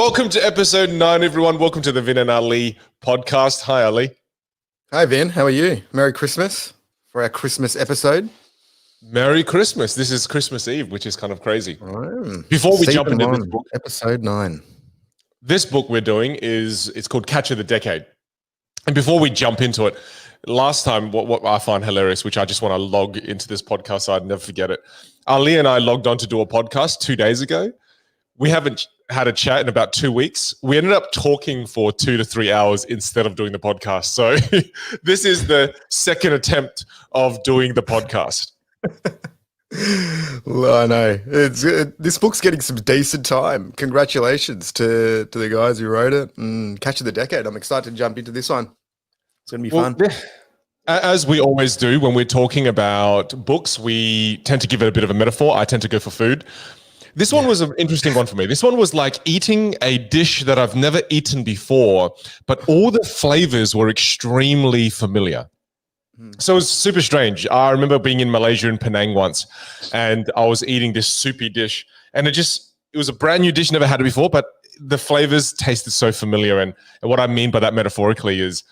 Welcome to episode 9, everyone. Welcome to the Vinh and Ali podcast. Hi, Ali. Hi, Vin. How are you? Merry Christmas for our Christmas episode. Merry Christmas. This is Christmas Eve, which is kind of crazy. Before we jump into this book, episode 9. This book we're doing it's called Catch of the Decade. And before we jump into it, last time, what I find hilarious, which I just want to log into this podcast so I'd never forget it. Ali and I logged on to do a podcast 2 days ago. We haven't had a chat in about 2 weeks. We ended up talking for 2 to 3 hours instead of doing the podcast. So this is the second attempt of doing the podcast. Well, I know. This book's getting some decent time. Congratulations to the guys who wrote it. And Catch of the Decade. I'm excited to jump into this one. It's going to be fun. As we always do when we're talking about books, we tend to give it a bit of a metaphor. I tend to go for food. This one was an interesting one for me. This one was like eating a dish that I've never eaten before, but all the flavors were extremely familiar. So it was super strange. I remember being in Malaysia in Penang once, and I was eating this soupy dish, and it was a brand new dish, never had it before, but the flavors tasted so familiar. And what I mean by that metaphorically is,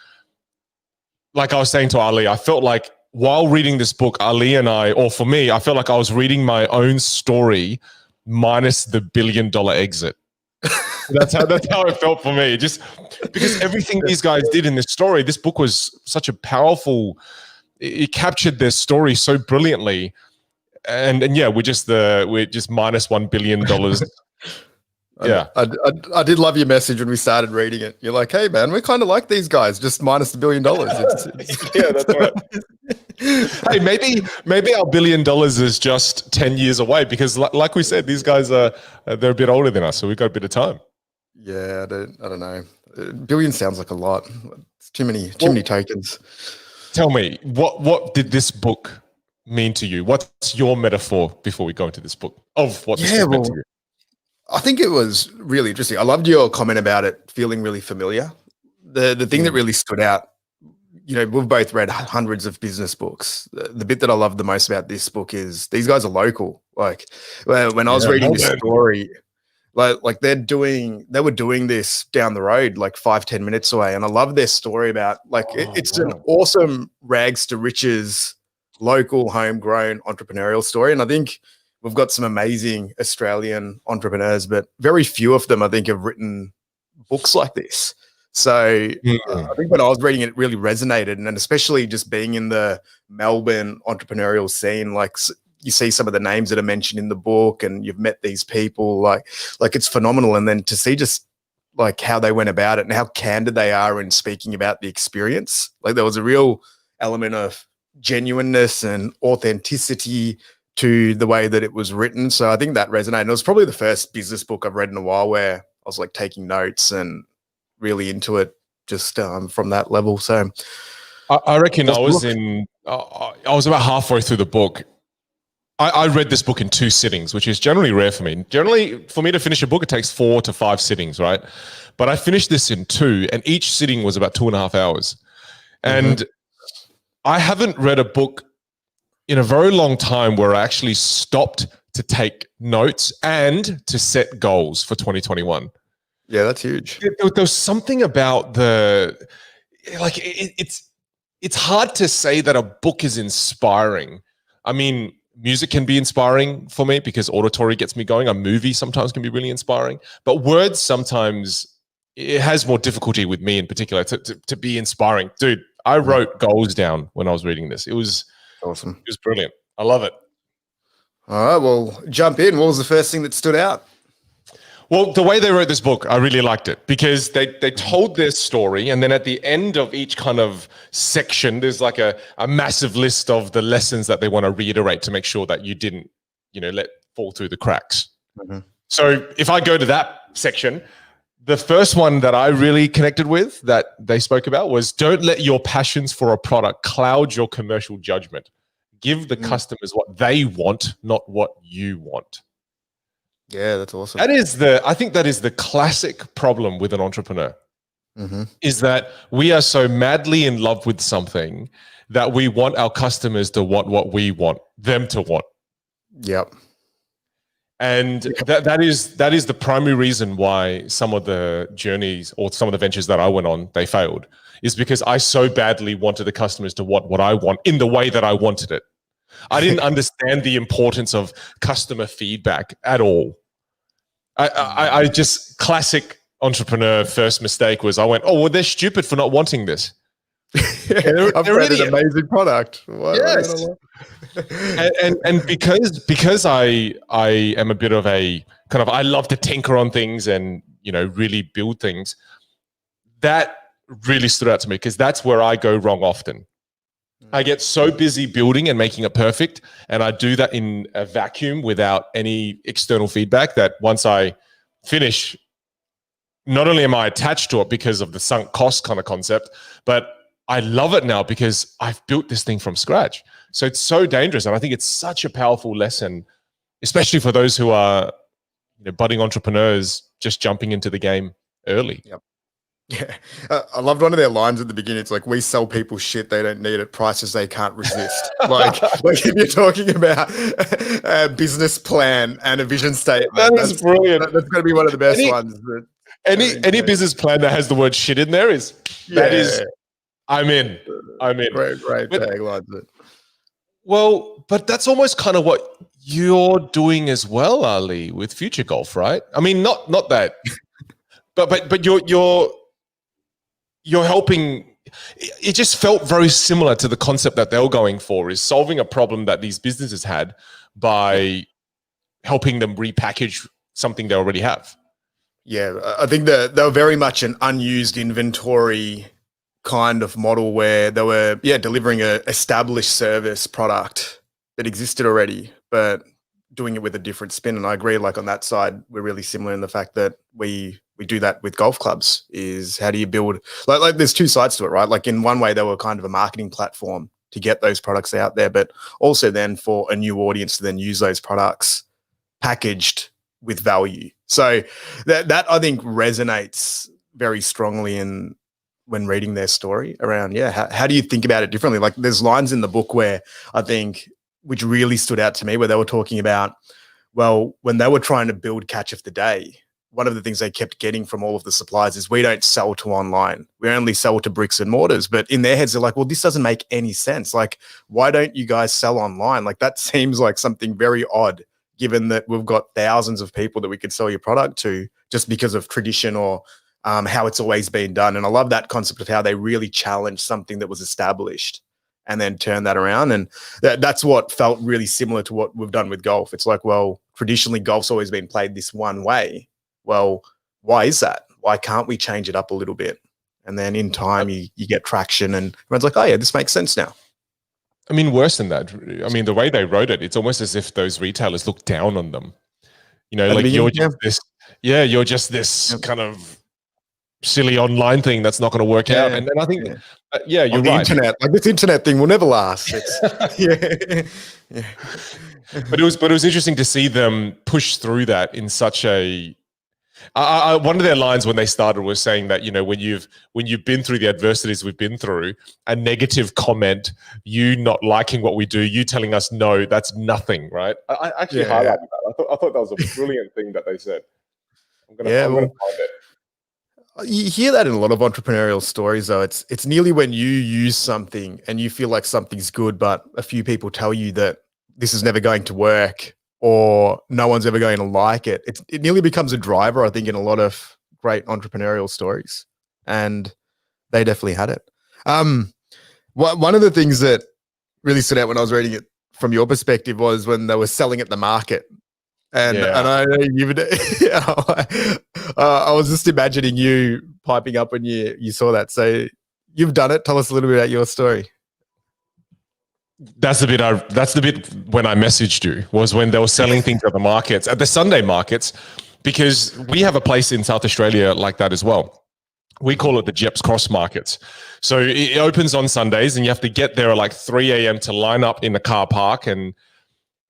like I was saying to Ali, I felt like while reading this book, Ali and I, or for me, I felt like I was reading my own story minus the $1 billion exit. That's how it felt for me. Just because everything these guys did in this story, this book was such a powerful. It captured their story so brilliantly, and yeah, we're just minus $1 billion. Yeah, I did love your message when we started reading it. You're like, hey man, we kind of like these guys, just minus the $1 billion. Yeah, that's right. Hey, maybe our $1 billion is just 10 years away because, like we said, these guys they're a bit older than us, so we've got a bit of time. Yeah, I don't know. Billion sounds like a lot. It's too many tokens. Tell me, what did this book mean to you? What's your metaphor before we go into this book of what this book meant to you? I think it was really interesting. I loved your comment about it feeling really familiar. The thing that really stood out, you know, we've both read hundreds of business books. The bit that I love the most about this book is these guys are local. Like when I was reading this story, like they were doing this down the road, like 5-10 minutes away. And I love their story about it's an awesome rags to riches, local, homegrown entrepreneurial story. And I think we've got some amazing Australian entrepreneurs, but very few of them, I think, have written books like this. So I think when I was reading it, it really resonated. And especially just being in the Melbourne entrepreneurial scene, like you see some of the names that are mentioned in the book and you've met these people, like it's phenomenal. And then to see just like how they went about it and how candid they are in speaking about the experience, like there was a real element of genuineness and authenticity to the way that it was written. So I think that resonated. It was probably the first business book I've read in a while where I was like taking notes and really into it just from that level. So I reckon I was about halfway through the book. I read this book in 2 sittings, which is generally rare for me. Generally, for me to finish a book, it takes 4 to 5 sittings, right? But I finished this in 2, and each sitting was about 2.5 hours. And I haven't read a book in a very long time where I actually stopped to take notes and to set goals for 2021. Yeah, that's huge. There's something about it's hard to say that a book is inspiring. I mean, music can be inspiring for me because auditory gets me going. A movie sometimes can be really inspiring, but words sometimes it has more difficulty with me in particular to be inspiring. Dude, I wrote goals down when I was reading this. It was awesome. It was brilliant. I love it. All right, well, jump in. What was the first thing that stood out? Well, the way they wrote this book, I really liked it because they told their story, and then at the end of each kind of section, there's like a massive list of the lessons that they want to reiterate to make sure that you didn't, let fall through the cracks. So if I go to that section, the first one that I really connected with that they spoke about was don't let your passions for a product cloud your commercial judgment. Give the customers what they want, not what you want. Yeah, that's awesome. I think that is the classic problem with an entrepreneur, is that we are so madly in love with something that we want our customers to want what we want them to want. Yep. And that is the primary reason why some of the journeys or some of the ventures that I went on, they failed, is because I so badly wanted the customers to want what I want in the way that I wanted it. I didn't understand the importance of customer feedback at all. I just, classic entrepreneur first mistake was I went, oh, well, they're stupid for not wanting this. I've created an amazing product. Yes. and because I am a bit of a kind of, I love to tinker on things and, you know, really build things. That really stood out to me because that's where I go wrong often. I get so busy building and making it perfect, and I do that in a vacuum without any external feedback, that once I finish, not only am I attached to it because of the sunk cost kind of concept, but I love it now because I've built this thing from scratch. So it's so dangerous. And I think it's such a powerful lesson, especially for those who are, you know, budding entrepreneurs just jumping into the game early. Yep. Yeah. I loved one of their lines at the beginning. It's like, we sell people shit they don't need at prices they can't resist. like if you're talking about a business plan and a vision statement, that's brilliant. That's going to be one of the best ones. Any business plan that has the word shit in there I'm in. Great tagline. Well, but that's almost kind of what you're doing as well, Ali, with Future Golf, right? I mean, not that, but you're helping. It just felt very similar to the concept that they were going for, is solving a problem that these businesses had by helping them repackage something they already have. Yeah, I think they were very much an unused inventory kind of model where they were, delivering a established service product that existed already, but doing it with a different spin. And I agree, like on that side, we're really similar in the fact that we do that with golf clubs. Is how do you build, like there's two sides to it, right? Like in one way, they were kind of a marketing platform to get those products out there, but also then for a new audience to then use those products packaged with value. So that I think resonates very strongly in when reading their story around, how do you think about it differently? Like there's lines in the book where I think, which really stood out to me, where they were talking about, well, when they were trying to build Catch of the Day, one of the things they kept getting from all of the suppliers is, we don't sell to online. We only sell to bricks and mortars. But in their heads, they're like, well, this doesn't make any sense. Like, why don't you guys sell online? Like that seems like something very odd, given that we've got thousands of people that we could sell your product to just because of tradition or how it's always been done. And I love that concept of how they really challenged something that was established and then turn that around. And that's what felt really similar to what we've done with golf. It's like, well, traditionally golf's always been played this one way. Well, why is that? Why can't we change it up a little bit? And then in time you get traction and everyone's like, oh yeah, this makes sense now. I mean, worse than that. I mean, the way they wrote it, it's almost as if those retailers look down on them. You know, like you're just this kind of silly online thing that's not going to work out. And then I think, you're on the right. internet, like this internet thing will never last. It's, But it was interesting to see them push through that in such a. One of their lines when they started was saying that, you know, when you've been through the adversities we've been through, a negative comment, you not liking what we do, you telling us no, that's nothing, right? I actually highlighted that. I thought that was a brilliant thing that they said. I'm gonna find it. You hear that in a lot of entrepreneurial stories, though. It's nearly when you use something and you feel like something's good, but a few people tell you that this is never going to work or no one's ever going to like it. It nearly becomes a driver, I think, in a lot of great entrepreneurial stories. And they definitely had it. One of the things that really stood out when I was reading it from your perspective was when they were selling at the market. And I know I was just imagining you piping up when you saw that. So you've done it. Tell us a little bit about your story. That's the bit when I messaged you, was when they were selling things at the markets, at the Sunday markets, because we have a place in South Australia like that as well. We call it the Jeps Cross Markets. So it opens on Sundays and you have to get there at like 3 a.m. to line up in the car park. And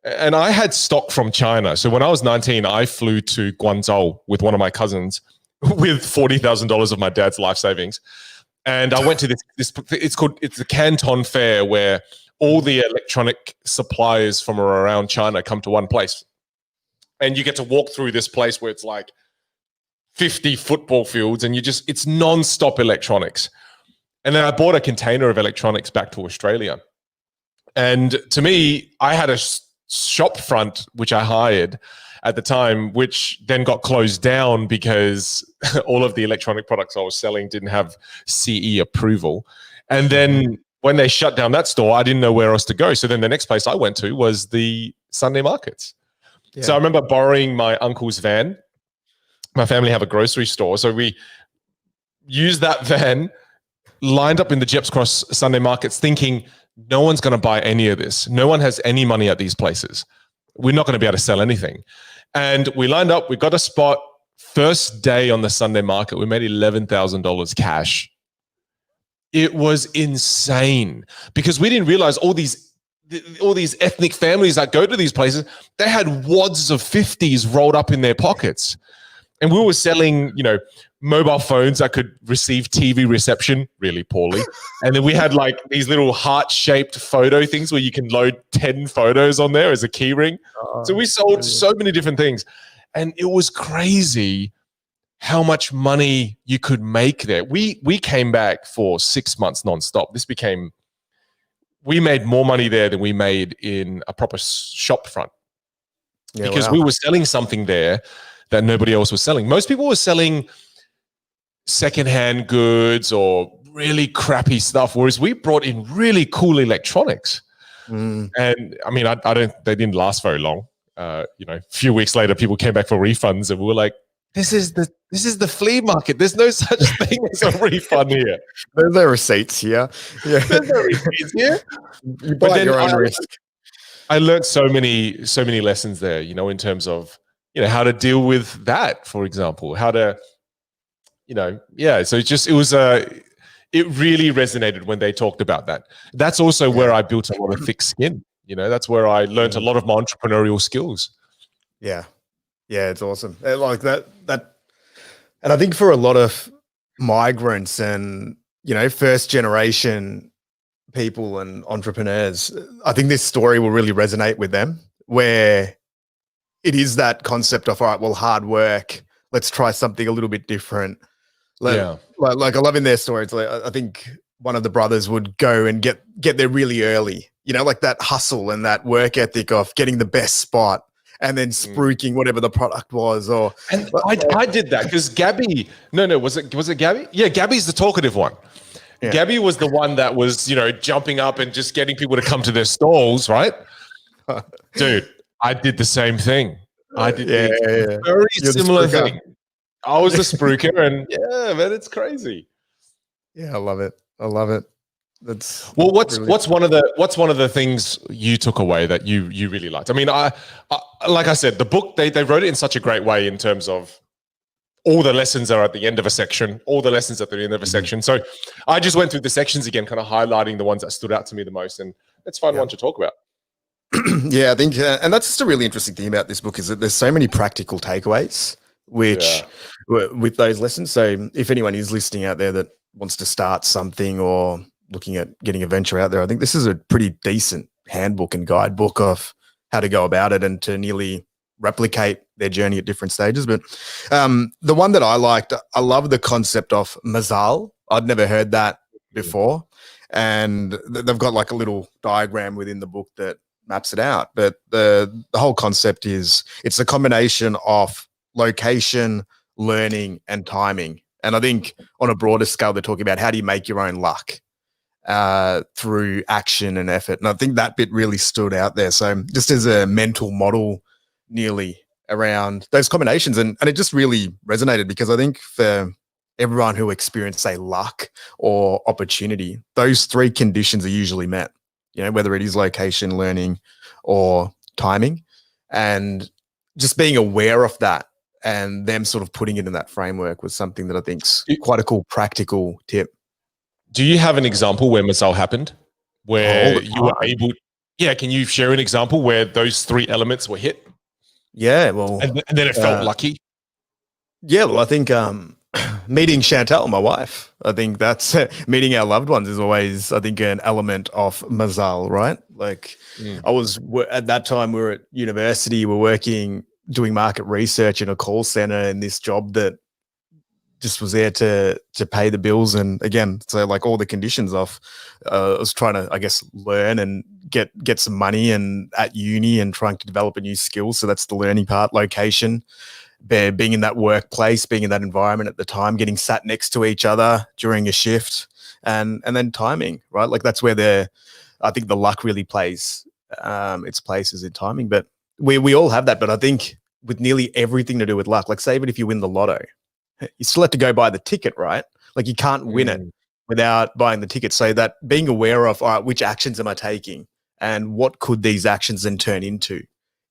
I had stock from China. So when I was 19, I flew to Guangzhou with one of my cousins with $40,000 of my dad's life savings. And I went to this it's the Canton Fair, where all the electronic suppliers from around China come to one place. and you get to walk through this place where it's like 50 football fields, and it's non-stop electronics. And then I bought a container of electronics back to Australia. And to me, I had a shop front, which I hired at the time, which then got closed down because all of the electronic products I was selling didn't have CE approval. And then when they shut down that store, I didn't know where else to go. So then the next place I went to was the Sunday markets. Yeah. So I remember borrowing my uncle's van. My family have a grocery store. So we used that van, lined up in the Jeps Cross Sunday markets, thinking no one's going to buy any of this. No one has any money at these places. We're not going to be able to sell anything. And we lined up, we got a spot. First day on the Sunday market, we made $11,000 cash. It was insane because we didn't realize all these ethnic families that go to these places, they had wads of 50s rolled up in their pockets. And we were selling, mobile phones that could receive TV reception really poorly. And then we had like these little heart-shaped photo things where you can load 10 photos on there as a key ring. So we sold so many different things. And it was crazy how much money you could make there. We came back for 6 months nonstop. We made more money there than we made in a proper shop front. Yeah, because we were selling something there that nobody else was selling. Most people were selling secondhand goods or really crappy stuff, whereas we brought in really cool electronics. And I mean, they didn't last very long. A few weeks later, people came back for refunds, and we were like, "This is the flea market. There's no such thing as a refund here. There's no receipts here. Yeah, there's no receipts here." You buy your own risk. I learned so many lessons there. In terms of how to deal with that, for example, how to. So it really resonated when they talked about that. That's also where I built a lot of thick skin. That's where I learned a lot of my entrepreneurial skills. Yeah. Yeah. It's awesome. Like that, and I think for a lot of migrants and, first generation people and entrepreneurs, I think this story will really resonate with them, where it is that concept of, all right, well, hard work, let's try something a little bit different. Like I love in their stories. Like, I think one of the brothers would go and get there really early, like that hustle and that work ethic of getting the best spot and then spruiking whatever the product was. I did that because Gabby, was it Gabby? Yeah, Gabby's the talkative one. Yeah. Gabby was the one that was, jumping up and just getting people to come to their stalls, right? Dude, I did the same thing. I did very similar thing. I was a spruiker, and man, it's crazy. Yeah, I love it. That's what's one of the things you took away that you really liked? I mean, I like I said, the book they wrote it in such a great way in terms of all the lessons are at the end of a section, all the lessons at the end of a section. So I just went through the sections again, kind of highlighting the ones that stood out to me the most, and it's fun one to talk about. Yeah, I think, and that's just a really interesting thing about this book is that there's so many practical takeaways with those lessons. So if anyone is listening out there that wants to start something or looking at getting a venture out there, I think this is a pretty decent handbook and guidebook of how to go about it and to nearly replicate their journey at different stages. But the one that I liked, I love the concept of mazal. I'd never heard that before. And they've got like a little diagram within the book that maps it out. But the whole concept is it's a combination of location, learning, and timing. And I think on a broader scale, they're talking about how do you make your own luck through action and effort. And I think that bit really stood out there. So just as a mental model nearly around those combinations. And it just really resonated because I think for everyone who experienced, say, luck or opportunity, those three conditions are usually met, whether it is location, learning, or timing. And just being aware of that and them sort of putting it in that framework was something that I think's quite a cool practical tip. Do you have an example where Mazal happened? Where you were able, can you share an example where those three elements were hit? Yeah, well. And then it felt lucky? Yeah, well, I think meeting Chantal, my wife, I think that's meeting our loved ones is always, I think, an element of Mazal, right? Like I was, at that time we were at university, we're working doing market research in a call center in this job that just was there to pay the bills. And again, so like all the conditions off, I was trying to, I guess, learn and get some money and at uni and trying to develop a new skill. So that's the learning part. Location, being in that workplace, being in that environment at the time, getting sat next to each other during a shift, and then timing, right? Like that's where I think the luck really plays its places in timing. But we all have that. But I think with nearly everything to do with luck, like say even if you win the lotto, you still have to go buy the ticket, right? Like you can't win it without buying the ticket. So that being aware of, all right, which actions am I taking and what could these actions then turn into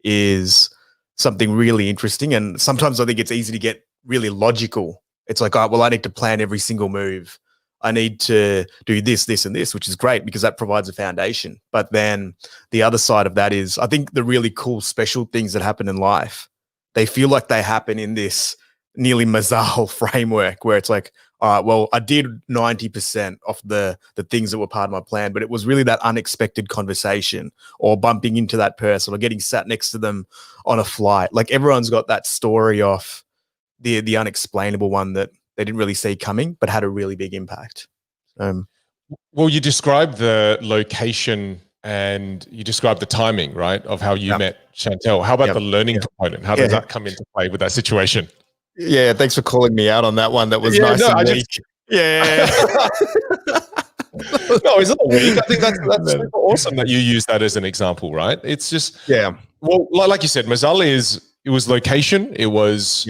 is something really interesting. And sometimes I think it's easy to get really logical. It's like, all right, well, I need to plan every single move. I need to do this, this, and this, which is great because that provides a foundation. But then the other side of that is I think the really cool, special things that happen in life, they feel like they happen in this nearly Mazal framework where it's like, all right, well, I did 90% of the things that were part of my plan, but it was really that unexpected conversation or bumping into that person or getting sat next to them on a flight. Like everyone's got that story of the unexplainable one that they didn't really see coming, but had a really big impact. Well, you described the location and you described the timing, right, of how you met Chantel. How about the learning component? How does that come into play with that situation? Yeah, thanks for calling me out on that one. That was nice and weak. Yeah. No, it's not weak. I think that's super awesome that you use that as an example, right? It's just, well, like you said, Mazal it was location, it was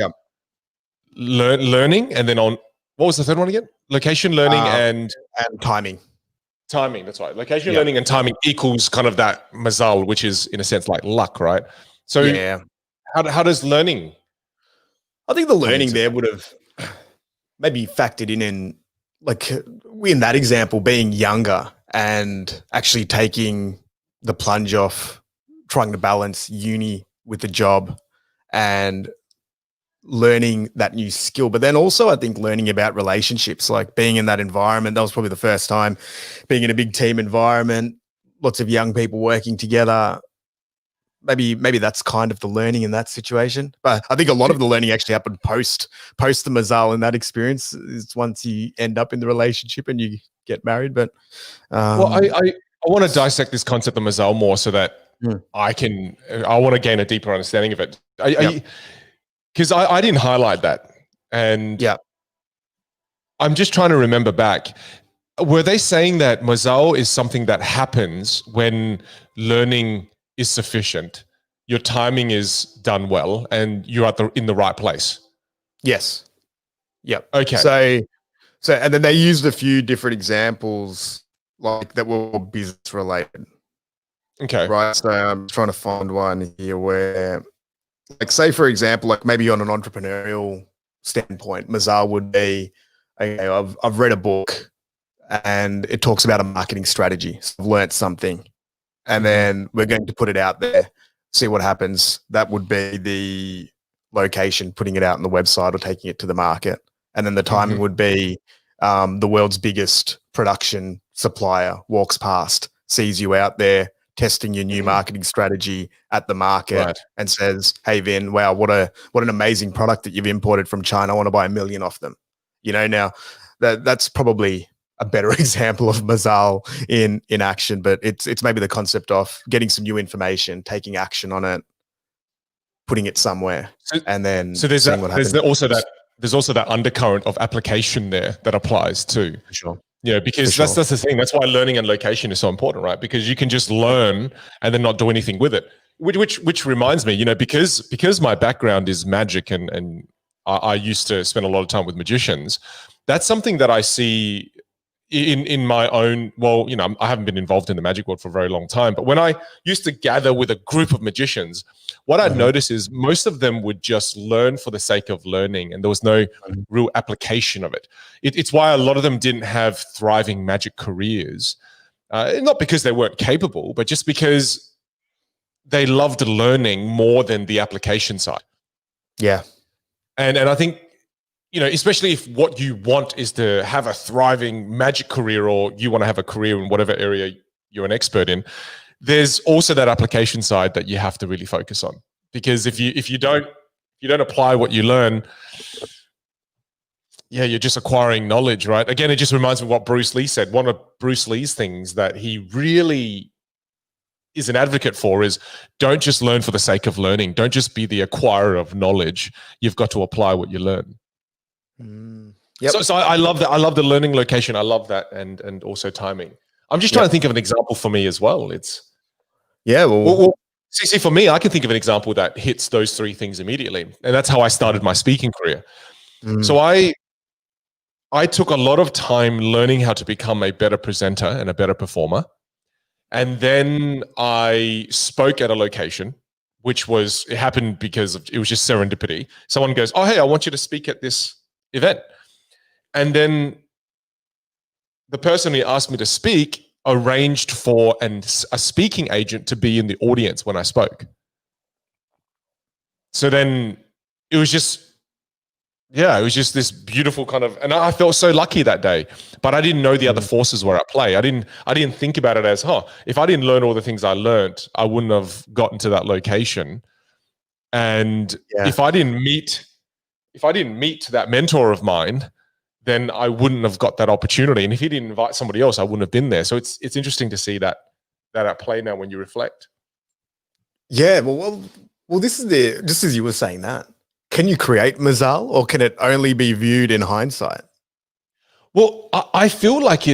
learning, and then what was the third one again? Location, learning, and timing. Timing, that's right. Location, learning, and timing equals kind of that Mazal, which is in a sense like luck, right? So how does learning? I think the learning there would have maybe factored in like in that example, being younger and actually taking the plunge off, trying to balance uni with the job and learning that new skill. But then also I think learning about relationships, like being in that environment. That was probably the first time being in a big team environment, lots of young people working together. Maybe that's kind of the learning in that situation. But I think a lot of the learning actually happened post the Mazal in that experience is once you end up in the relationship and you get married. But well, I want to dissect this concept of Mazal more so that I want to gain a deeper understanding of it. Because I didn't highlight that. And I'm just trying to remember back. Were they saying that Mazal is something that happens when learning is sufficient, your timing is done well, and you're in the right place? Yes. Yep. Okay. So, and then they used a few different examples like that were business related. Okay. Right. So I'm trying to find one here where, like, say for example, like maybe on an entrepreneurial standpoint, Mazal would be, okay, I've read a book and it talks about a marketing strategy. So I've learned something. And then we're going to put it out there, see what happens. That would be the location, putting it out on the website or taking it to the market. And then the timing would be the world's biggest production supplier walks past, sees you out there testing your new marketing strategy at the market and says, hey, Vinh, wow, what an amazing product that you've imported from China. I want to buy 1 million of them. You know, now that's probably a better example of Mazal in action, but it's maybe the concept of getting some new information, taking action on it, putting it somewhere, and then there's seeing what happens. There's also that undercurrent of application there that applies too. For sure. Yeah, because that's the thing. That's why learning and location is so important, right? Because you can just learn and then not do anything with it. Which reminds me, you know, because my background is magic and I used to spend a lot of time with magicians. That's something that I see in my own, well, you know, I haven't been involved in the magic world for a very long time, but when I used to gather with a group of magicians, what I'd notice is most of them would just learn for the sake of learning, and there was no real application of it. It's why a lot of them didn't have thriving magic careers, not because they weren't capable, but just because they loved learning more than the application side. Yeah. And I think, you know, especially if what you want is to have a thriving magic career, or you want to have a career in whatever area you're an expert in, there's also that application side that you have to really focus on. because if you don't apply what you learn, yeah, you're just acquiring knowledge, right? Again, it just reminds me of what Bruce Lee said. One of Bruce Lee's things that he really is an advocate for is don't just learn for the sake of learning. Don't just be the acquirer of knowledge. You've got to apply what you learn. Yep. So I love that. I love the learning location. I love that, and also timing. I'm just trying to think of an example for me as well. It's see, for me, I can think of an example that hits those three things immediately, and that's how I started my speaking career. So I took a lot of time learning how to become a better presenter and a better performer. And then I spoke at a location, it happened because it was just serendipity. Someone goes, "Oh, hey, I want you to speak at this event." And then the person who asked me to speak arranged for a speaking agent to be in the audience when I spoke. So then it was just this beautiful kind of, and I felt so lucky that day, but I didn't know the other forces were at play. I didn't think about it as, if I didn't learn all the things I learned, I wouldn't have gotten to that location. And if I didn't meet that mentor of mine, then I wouldn't have got that opportunity. And if he didn't invite somebody else, I wouldn't have been there. So it's interesting to see that at play now when you reflect. Yeah, well, this is just as you were saying that. Can you create mazal, or can it only be viewed in hindsight? Well, I feel like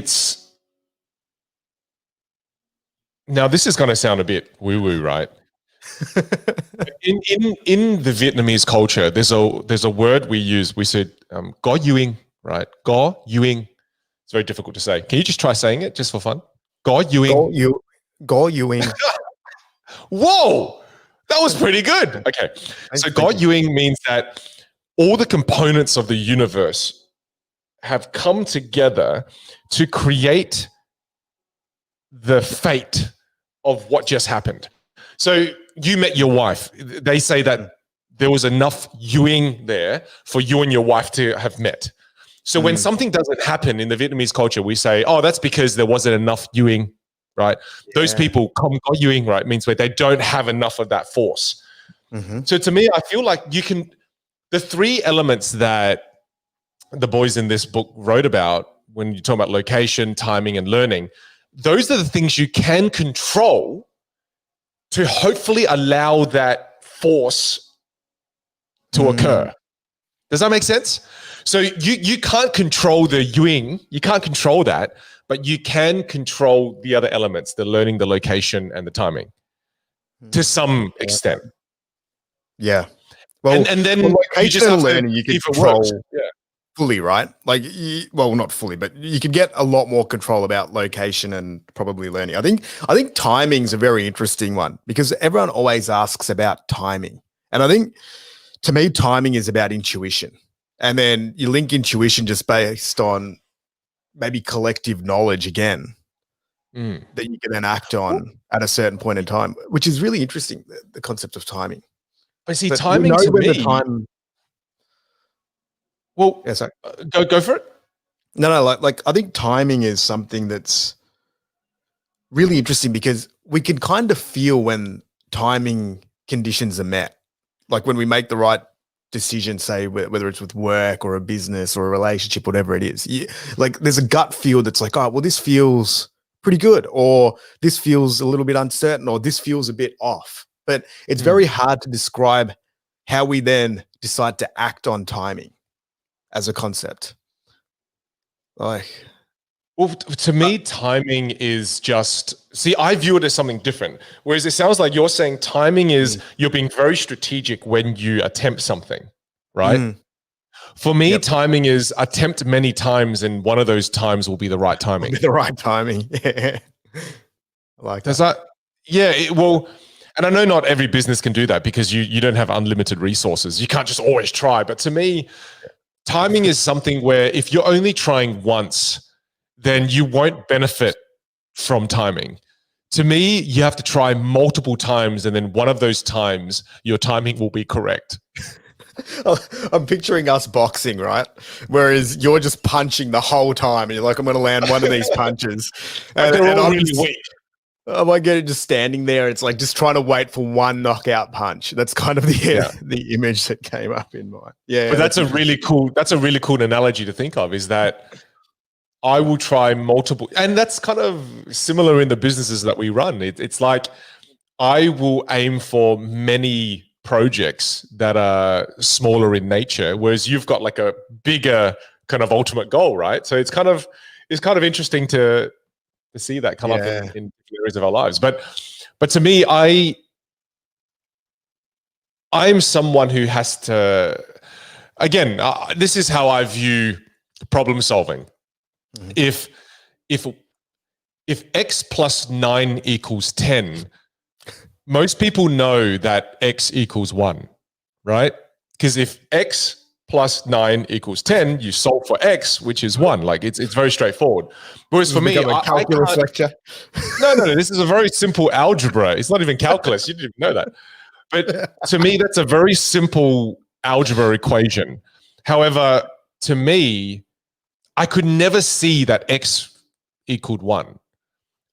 now this is going to sound a bit woo-woo, right? in the Vietnamese culture, there's a word we use. We said "go Ewing," right? Go Ewing. It's very difficult to say. Can you just try saying it just for fun? Go Ewing. Go Ewing. Whoa, that was pretty good. Okay, so Go Ewing means that all the components of the universe have come together to create the fate of what just happened. So you met your wife. They say that there was enough Ewing there for you and your wife to have met. So when something doesn't happen in the Vietnamese culture, we say, "Oh, that's because there wasn't enough Ewing," right? Yeah. Those people come Go Ewing, right? Means where they don't have enough of that force. So to me, I feel like the three elements that the boys in this book wrote about when you talk about location, timing, and learning, those are the things you can control to hopefully allow that force to occur. Does that make sense? So you can't control the Ewing, you can't control that, but you can control the other elements, the learning, the location, and the timing to some extent. Yeah. Well, and then location and learning you can control fully, right? Like, not fully, but you can get a lot more control about location and probably learning. I think timing's a very interesting one because everyone always asks about timing. And I think to me, timing is about intuition. And then you link intuition just based on maybe collective knowledge again that you can then act on at a certain point in time, which is really interesting, the concept of timing. But see, timing to me... Well, yeah, sorry. Go for it. No, like I think timing is something that's really interesting because we can kind of feel when timing conditions are met. Like when we make the right decision, say whether it's with work or a business or a relationship, whatever it is, like there's a gut feel that's like, oh, well, this feels pretty good, or this feels a little bit uncertain, or this feels a bit off. But it's very hard to describe how we then decide to act on timing as a concept. Well, to me, timing is I view it as something different. Whereas it sounds like you're saying timing is you're being very strategic when you attempt something, right? For me, timing is attempt many times, and one of those times will be the right timing. The right timing. Yeah. Like Does that? Yeah. And I know not every business can do that because you don't have unlimited resources. You can't just always try. But to me, timing is something where if you're only trying once, then you won't benefit from timing. To me, you have to try multiple times, and then one of those times, your timing will be correct. I'm picturing us boxing, right? Whereas you're just punching the whole time, and you're like, I'm going to land one of these punches. And they're all really weak. I might get it just standing there. It's like just trying to wait for one knockout punch. That's kind of the image that came up in mind. Yeah, but that's a really cool analogy to think of, is that I will try multiple, and that's kind of similar in the businesses that we run. It's like I will aim for many projects that are smaller in nature, whereas you've got like a bigger kind of ultimate goal, right? So it's kind of interesting to see that come up in areas of our lives. But to me, I'm someone who has to, again, this is how I view problem solving. If x plus 9 equals 10, most people know that x equals 1, right? Because if x plus 9 equals 10, you solve for x, which is 1. Like it's very straightforward. Whereas for me, a calculus lecture. No. This is a very simple algebra. It's not even calculus. You didn't even know that. But to me, that's a very simple algebra equation. However, to me, I could never see that x equaled 1.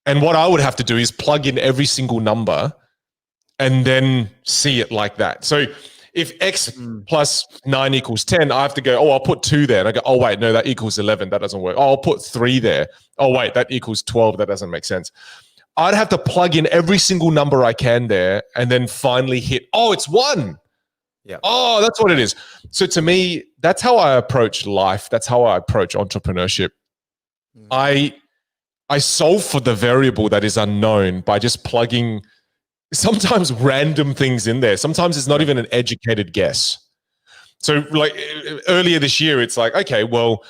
And what I would have to do is plug in every single number and then see it like that. So if x plus 9 equals 10, I have to go, I'll put 2 there. And I go, wait, no, that equals 11. That doesn't work. I'll put 3 there. Wait, that equals 12. That doesn't make sense. I'd have to plug in every single number I can there and then finally hit, it's 1. Yeah. That's what it is. So to me, that's how I approach life. That's how I approach entrepreneurship. I solve for the variable that is unknown by just plugging sometimes random things in there. Sometimes it's not even an educated guess. So like earlier this year, it's like, okay, well,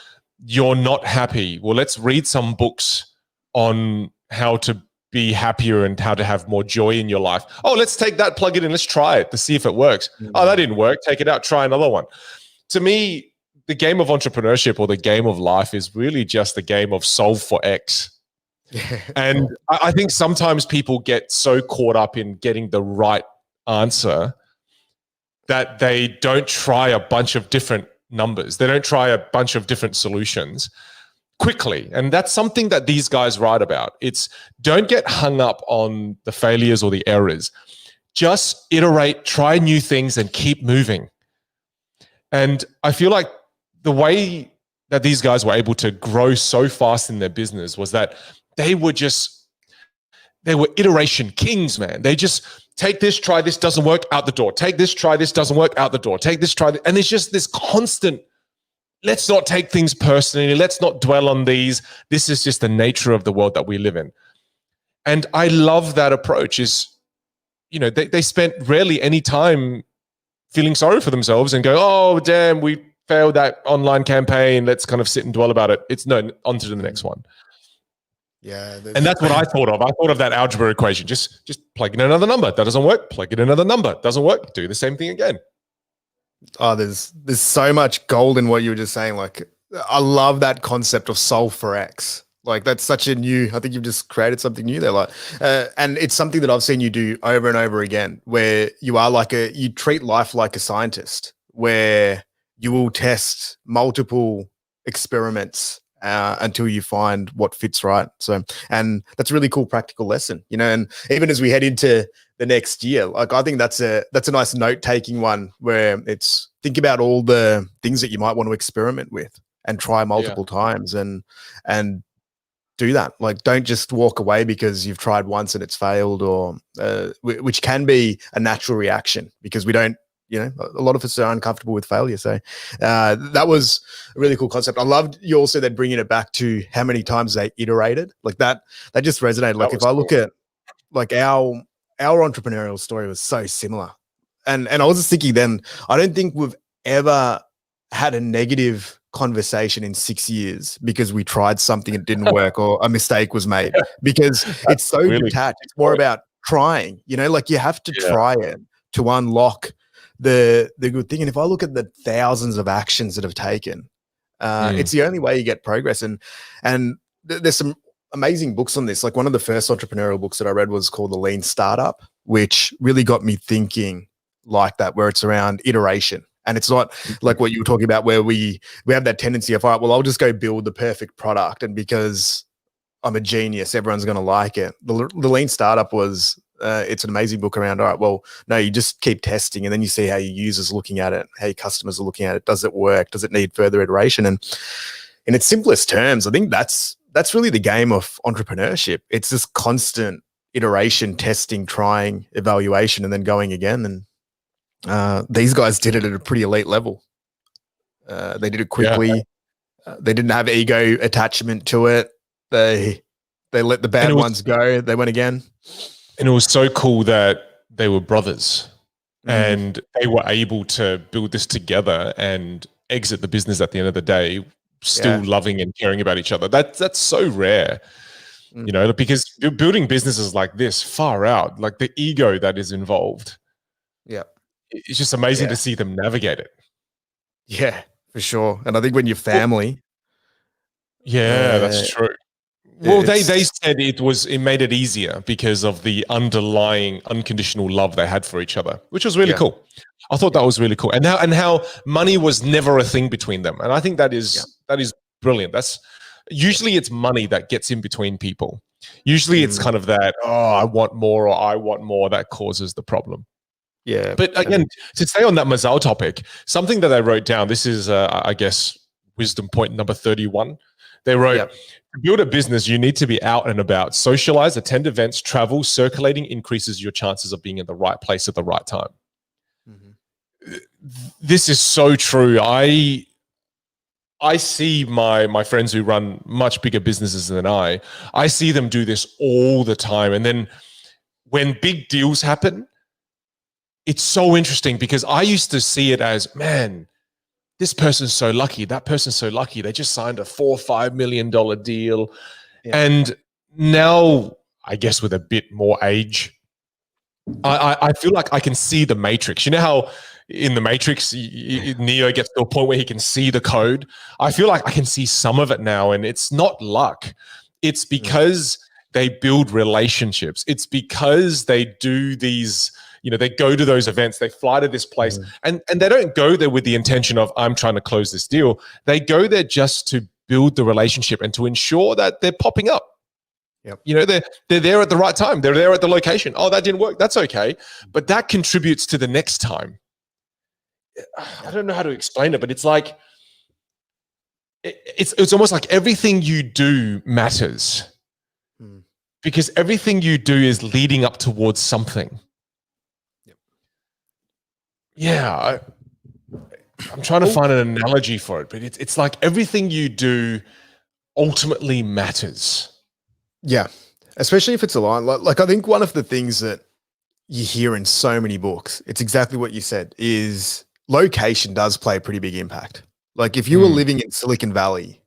you're not happy. Well, let's read some books on how to be happier and how to have more joy in your life. Let's take that, plug it in, let's try it to see if it works. That didn't work. Take it out, try another one. To me, the game of entrepreneurship or the game of life is really just the game of solve for X. And I think sometimes people get so caught up in getting the right answer that they don't try a bunch of different numbers. They don't try a bunch of different solutions quickly. And that's something that these guys write about. It's don't get hung up on the failures or the errors. Just iterate, try new things, and keep moving. And I feel like the way that these guys were able to grow so fast in their business was that they were iteration kings, man. They just take this, try this, doesn't work, out the door. Take this, try this, doesn't work, out the door. Take this, try this. And it's just this constant, let's not take things personally. Let's not dwell on these. This is just the nature of the world that we live in. And I love that approach is, they spent rarely any time feeling sorry for themselves and go, damn, we failed that online campaign. Let's kind of sit and dwell about it. It's no, on to the next one. Yeah. And that's what I thought of. I thought of that algebra equation. Just plug in another number. That doesn't work. Plug in another number. Doesn't work. Do the same thing again. There's so much gold in what you were just saying. Like, I love that concept of solve for X. Like, that's such a new, I think you've just created something new there. Like, and it's something that I've seen you do over and over again, where you are you treat life like a scientist, where you will test multiple experiments until you find what fits right. So, and that's a really cool practical lesson, and even as we head into the next year, like, I think that's a nice note-taking one, where it's think about all the things that you might want to experiment with and try multiple times and do that. Like, don't just walk away because you've tried once and it's failed, or which can be a natural reaction because we don't, a lot of us are uncomfortable with failure. So that was a really cool concept. I loved you also then bringing it back to how many times they iterated. Like that just resonated. Like, if I look at like our entrepreneurial story was so similar. And I was just thinking then, I don't think we've ever had a negative conversation in 6 years because we tried something and it didn't work or a mistake was made, because it's so really detached. It's more about trying, like you have to try it to unlock the good thing. And if I look at the thousands of actions that have taken, it's the only way you get progress. And there's some amazing books on this. Like, one of the first entrepreneurial books that I read was called The Lean Startup, which really got me thinking like that, where it's around iteration. And it's not like what you were talking about, where we have that tendency of, all right, well, I'll just go build the perfect product. And because I'm a genius. Everyone's going to like it. The Lean Startup was, it's an amazing book around, all right, well, no, you just keep testing and then you see how your users are looking at it, how your customers are looking at it. Does it work? Does it need further iteration? And in its simplest terms, I think that's really the game of entrepreneurship. It's this constant iteration, testing, trying, evaluation, and then going again. And these guys did it at a pretty elite level. They did it quickly. Yeah. They didn't have ego attachment to it. They let the bad ones go. They went again. And it was so cool that they were brothers and they were able to build this together and exit the business at the end of the day, still loving and caring about each other. That's so rare, you know, because building businesses like this far out, like the ego that is involved. Yeah. It's just amazing to see them navigate it. Yeah, for sure. And I think when you're family. Yeah, that's true. Well, they said it made it easier because of the underlying unconditional love they had for each other, which was really cool. I thought that was really cool. And how money was never a thing between them. And I think that is brilliant. That's usually it's money that gets in between people. Usually it's kind of that, I want more or I want more, that causes the problem. Yeah. But again, to stay on that Mazal topic, something that I wrote down, this is, I guess, wisdom point number 31. They wrote, to build a business, you need to be out and about, socialize, attend events, travel. Circulating increases your chances of being in the right place at the right time. This is so true. I see my friends who run much bigger businesses than I see them do this all the time. And then when big deals happen, it's so interesting because I used to see it as, man, this person's so lucky. That person's so lucky. They just signed a $4 or $5 million deal. Yeah. And now, I guess with a bit more age, I feel like I can see the matrix. You know how in the Matrix, Neo gets to a point where he can see the code? I feel like I can see some of it now, and it's not luck. It's because they build relationships. It's because they do these, you know, they go to those events, they fly to this place, and they don't go there with the intention of, I'm trying to close this deal. They go there just to build the relationship and to ensure that they're popping up. Yep. You know, they're there at the right time. They're there at the location. Oh, that didn't work. That's okay. But that contributes to the next time. I don't know how to explain it, but it's like, it's almost like everything you do matters because everything you do is leading up towards something. Yep. Yeah. I'm trying to find an analogy for it, but it's like everything you do ultimately matters. Yeah. Especially if it's aligned. Like I think one of the things that you hear in so many books, it's exactly what you said, is location does play a pretty big impact. Like if you were living in Silicon Valley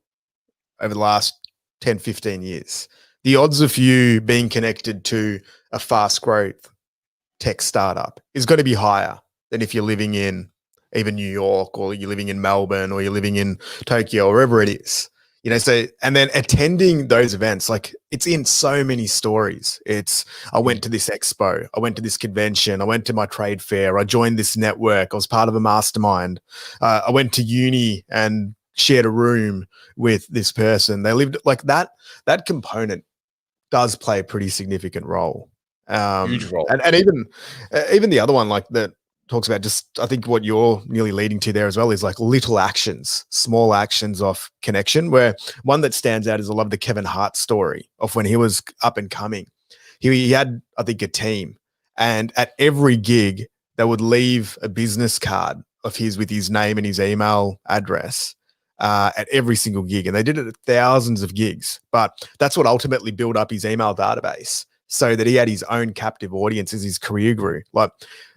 over the last 10, 15 years, the odds of you being connected to a fast growth tech startup is going to be higher than if you're living in even New York, or you're living in Melbourne, or you're living in Tokyo, or wherever it is. You know, so, and then attending those events, like it's in so many stories. I went to this expo, I went to this convention, I went to my trade fair, I joined this network, I was part of a mastermind, I went to uni and shared a room with this person. They lived like that. That component does play a pretty significant role. Huge role. And even the other one, like that, talks about just, I think what you're nearly leading to there as well is like little actions, small actions of connection, where one that stands out is I love the Kevin Hart story of when he was up and coming. He had, I think, a team, and at every gig, they would leave a business card of his with his name and his email address at every single gig. And they did it at thousands of gigs, but that's what ultimately built up his email database so that he had his own captive audience as his career grew. Like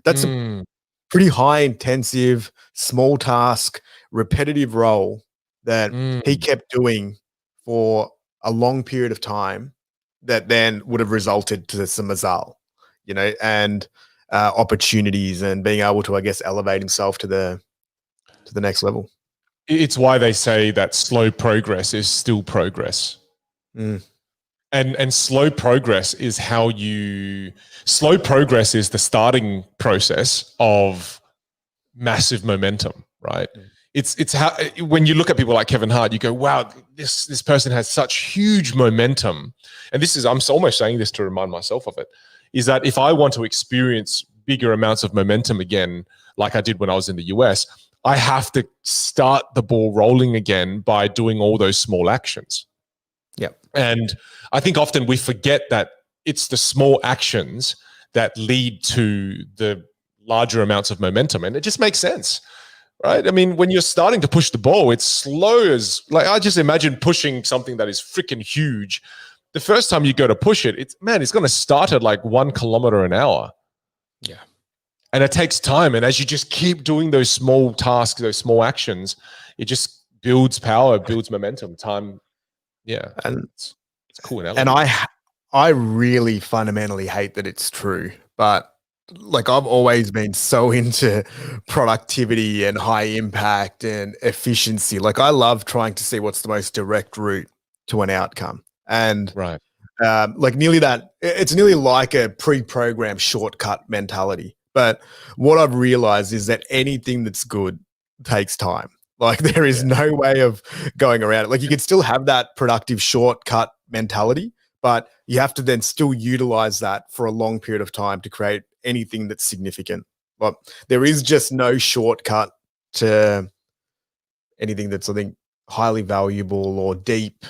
that's a pretty high intensive, small task, repetitive role that he kept doing for a long period of time that then would have resulted to some mazal, you know, and opportunities and being able to, I guess, elevate himself to the next level. It's why they say that slow progress is still progress. And slow progress is slow progress is the starting process of massive momentum, right? it's how when you look at people like Kevin Hart, you go, wow, this person has such huge momentum. And this is, I'm almost saying this to remind myself of it, is that if I want to experience bigger amounts of momentum again, like I did when I was in the US, I have to start the ball rolling again by doing all those small actions. Yeah. And I think often we forget that it's the small actions that lead to the larger amounts of momentum. And it just makes sense, right? I mean, when you're starting to push the ball, it's slow as, like, I just imagine pushing something that is freaking huge. The first time you go to push it, it's going to start at like 1 kilometer an hour. Yeah. And it takes time. And as you just keep doing those small tasks, those small actions, it just builds power, builds momentum, time. Yeah. And it's cool. And I really fundamentally hate that it's true, but like I've always been so into productivity and high impact and efficiency. Like I love trying to see what's the most direct route to an outcome. And right. Like it's nearly like a pre-programmed shortcut mentality. But what I've realized is that anything that's good takes time. Like there is no way of going around it. Like you can still have that productive shortcut mentality, but you have to then still utilize that for a long period of time to create anything that's significant. But there is just no shortcut to anything that's, I think, highly valuable or deep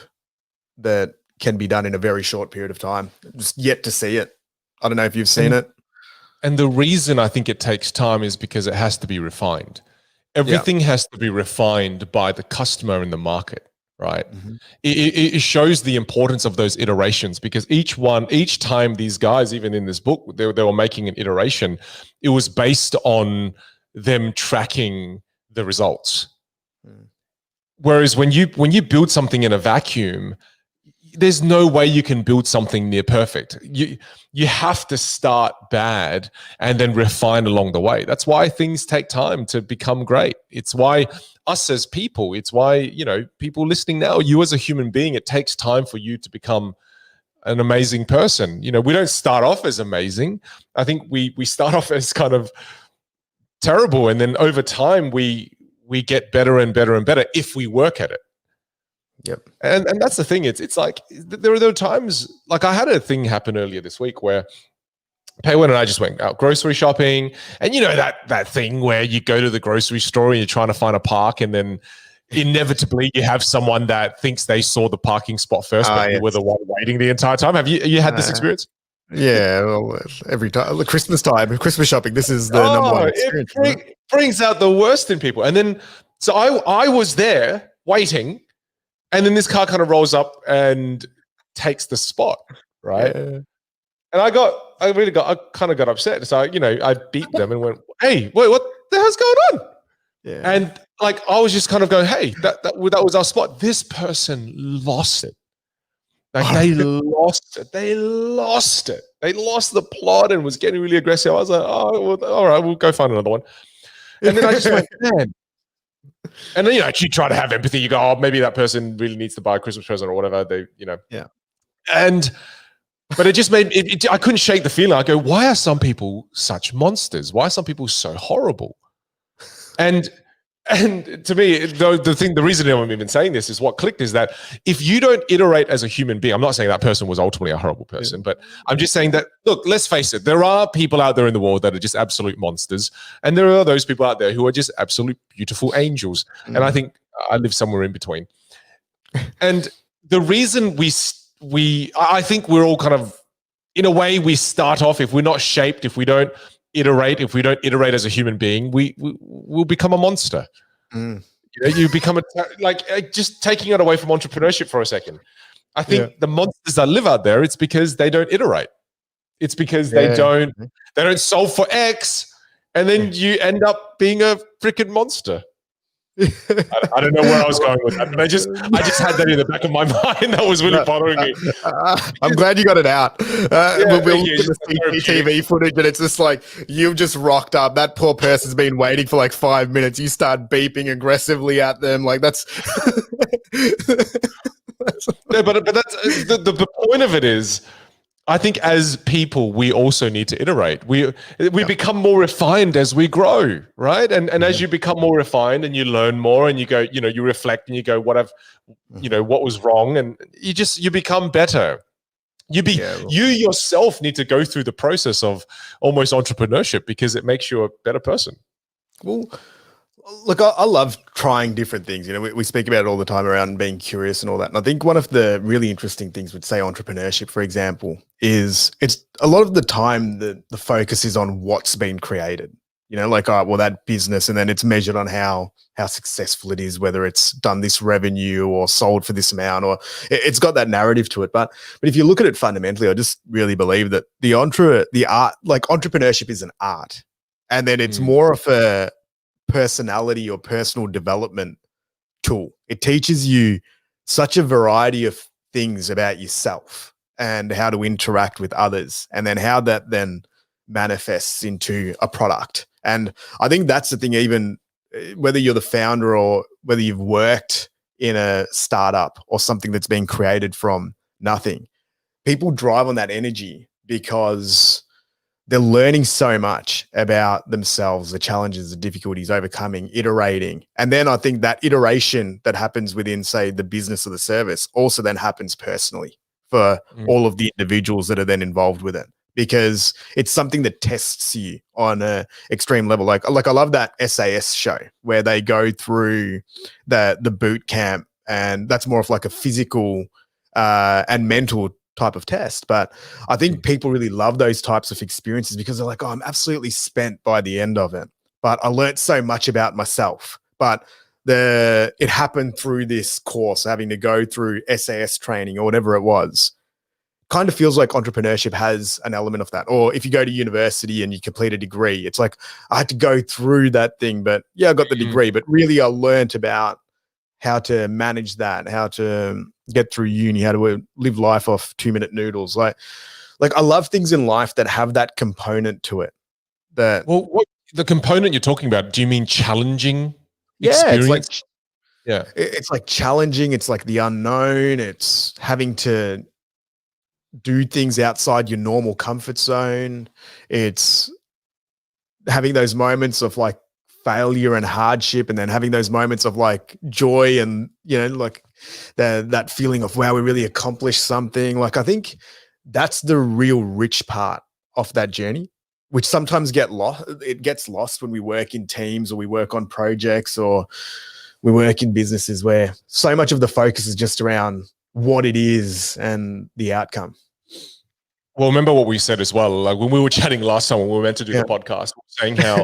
that can be done in a very short period of time. Just yet to see it. I don't know if you've seen it. And the reason I think it takes time is because it has to be refined. Everything has to be refined by the customer in the market, right? Mm-hmm. It shows the importance of those iterations, because each time these guys, even in this book, they were making an iteration, it was based on them tracking the results. Mm. Whereas when you build something in a vacuum, there's no way you can build something near perfect. You have to start bad and then refine along the way. That's why things take time to become great. It's why us as people, it's why, people listening now, you as a human being, it takes time for you to become an amazing person. We don't start off as amazing. I think we start off as kind of terrible, and then over time we get better and better and better if we work at it. Yep. And that's the thing. It's like there are times, like I had a thing happen earlier this week where Paywan and I just went out grocery shopping, and that thing where you go to the grocery store and you're trying to find a park, and then inevitably you have someone that thinks they saw the parking spot first, but you were the one waiting the entire time. Have you had this experience? Yeah, well, every time, Christmas shopping, this is the number one experience. It brings out the worst in people. And then, so I was there waiting, and then this car kind of rolls up and takes the spot, right? Yeah. And I kind of got upset. So, I beat them and went, hey, wait, what the hell's going on? Yeah. And like, I was just kind of going, hey, that was our spot. This person lost it. Like they lost it. They lost it. They lost the plot and was getting really aggressive. I was like, oh, well, all right, we'll go find another one. And then I just went, man. And then, you try to have empathy. You go, oh, maybe that person really needs to buy a Christmas present or whatever. Yeah. But it just made I couldn't shake the feeling. I go, why are some people such monsters? Why are some people so horrible? And to me, the reason I'm even saying this is what clicked is that if you don't iterate as a human being, I'm not saying that person was ultimately a horrible person, but I'm just saying that, look, let's face it, there are people out there in the world that are just absolute monsters. And there are those people out there who are just absolute beautiful angels. Mm. And I think I live somewhere in between. And the reason I think we're all kind of, in a way, we start off, if we're not shaped, if we don't iterate as a human being, we'll become a monster. Mm. You become just taking it away from entrepreneurship for a second. I think the monsters that live out there, it's because they don't iterate. It's because they don't solve for X, and then you end up being a freaking monster. I don't know where I was going with that, but I just had that in the back of my mind. That was really bothering me. I'm glad you got it out. We'll look at the CCTV footage, but it's just like you've just rocked up. That poor person's been waiting for like 5 minutes. You start beeping aggressively at them, like that's. But that's the point of it is, I think as people, we also need to iterate. We become more refined as we grow, right? And as you become more refined and you learn more and you go, you reflect and you go, what was wrong, and you become better. You yourself need to go through the process of almost entrepreneurship because it makes you a better person. Well, look, I love trying different things. We speak about it all the time around being curious and all that. And I think one of the really interesting things with, say, entrepreneurship, for example, is it's a lot of the time the focus is on what's been created. That business, and then it's measured on how successful it is, whether it's done this revenue or sold for this amount, or it's got that narrative to it. But if you look at it fundamentally, I just really believe that the art, like entrepreneurship is an art, and then it's more of a personality or personal development tool. It teaches you such a variety of things about yourself and how to interact with others, and then how that then manifests into a product. And I think that's the thing, even whether you're the founder or whether you've worked in a startup or something that's been created from nothing, people drive on that energy because they're learning so much about themselves, the challenges, the difficulties, overcoming, iterating. And then I think that iteration that happens within, say, the business or the service also then happens personally for all of the individuals that are then involved with it, because it's something that tests you on a extreme level. Like I love that SAS show where they go through the boot camp, and that's more of like a physical and mental type of test. But I think people really love those types of experiences because they're like, oh, I'm absolutely spent by the end of it, but I learned so much about myself. But it happened through this course, having to go through SAS training or whatever it was. Kind of feels like entrepreneurship has an element of that. Or if you go to university and you complete a degree, it's like, I had to go through that thing, but I got the degree, but really I learned about how to manage that, how to get through uni, how to live life off 2-minute noodles. Like I love things in life that have that component to it. What the component you're talking about, do you mean challenging experience? It's like challenging. It's like the unknown. It's having to do things outside your normal comfort zone. It's having those moments of like failure and hardship, and then having those moments of like joy and, like that feeling of, wow, we really accomplished something. Like, I think that's the real rich part of that journey, which sometimes it gets lost when we work in teams or we work on projects or we work in businesses where so much of the focus is just around what it is and the outcome. Well, remember what we said as well, like when we were chatting last time when we were meant to do the podcast, we were saying how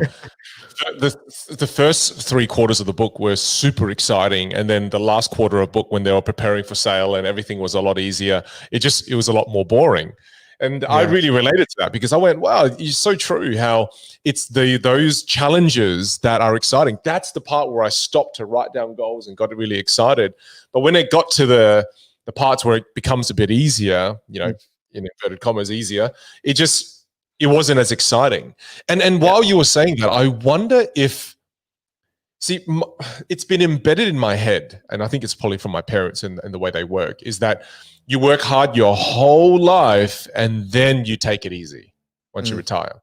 the first 3 quarters of the book were super exciting, and then the last quarter of the book, when they were preparing for sale and everything was a lot easier, it was a lot more boring. And I really related to that because I went, wow, it's so true how it's those challenges that are exciting. That's the part where I stopped to write down goals and got really excited. But when it got to the parts where it becomes a bit easier, in inverted commas, easier, it wasn't as exciting. And while you were saying that, I wonder if, it's been embedded in my head, and I think it's probably from my parents and the way they work, is that you work hard your whole life and then you take it easy once you retire.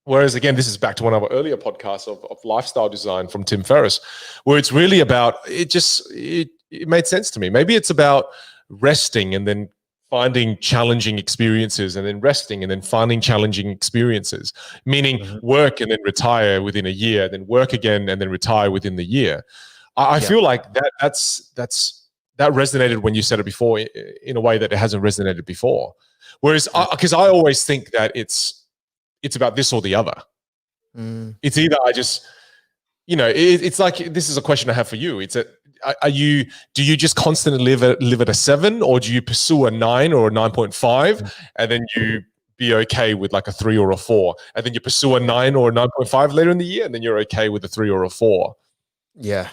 Whereas, again, this is back to one of our earlier podcasts of lifestyle design from Tim Ferriss, where it's really about, it made sense to me. Maybe it's about resting and then finding challenging experiences, and then resting and then finding challenging experiences, meaning work and then retire within a year, then work again and then retire within the year. I feel like that resonated when you said it before in a way that it hasn't resonated before. Whereas, because I always think that it's about this or the other. It's either I just, it's like, this is a question I have for you. Do you just constantly live at a 7, or do you pursue a 9 or a 9.5, and then you be okay with like a 3 or a 4, and then you pursue a 9 or a 9.5 later in the year, and then you're okay with a 3 or a 4? Yeah.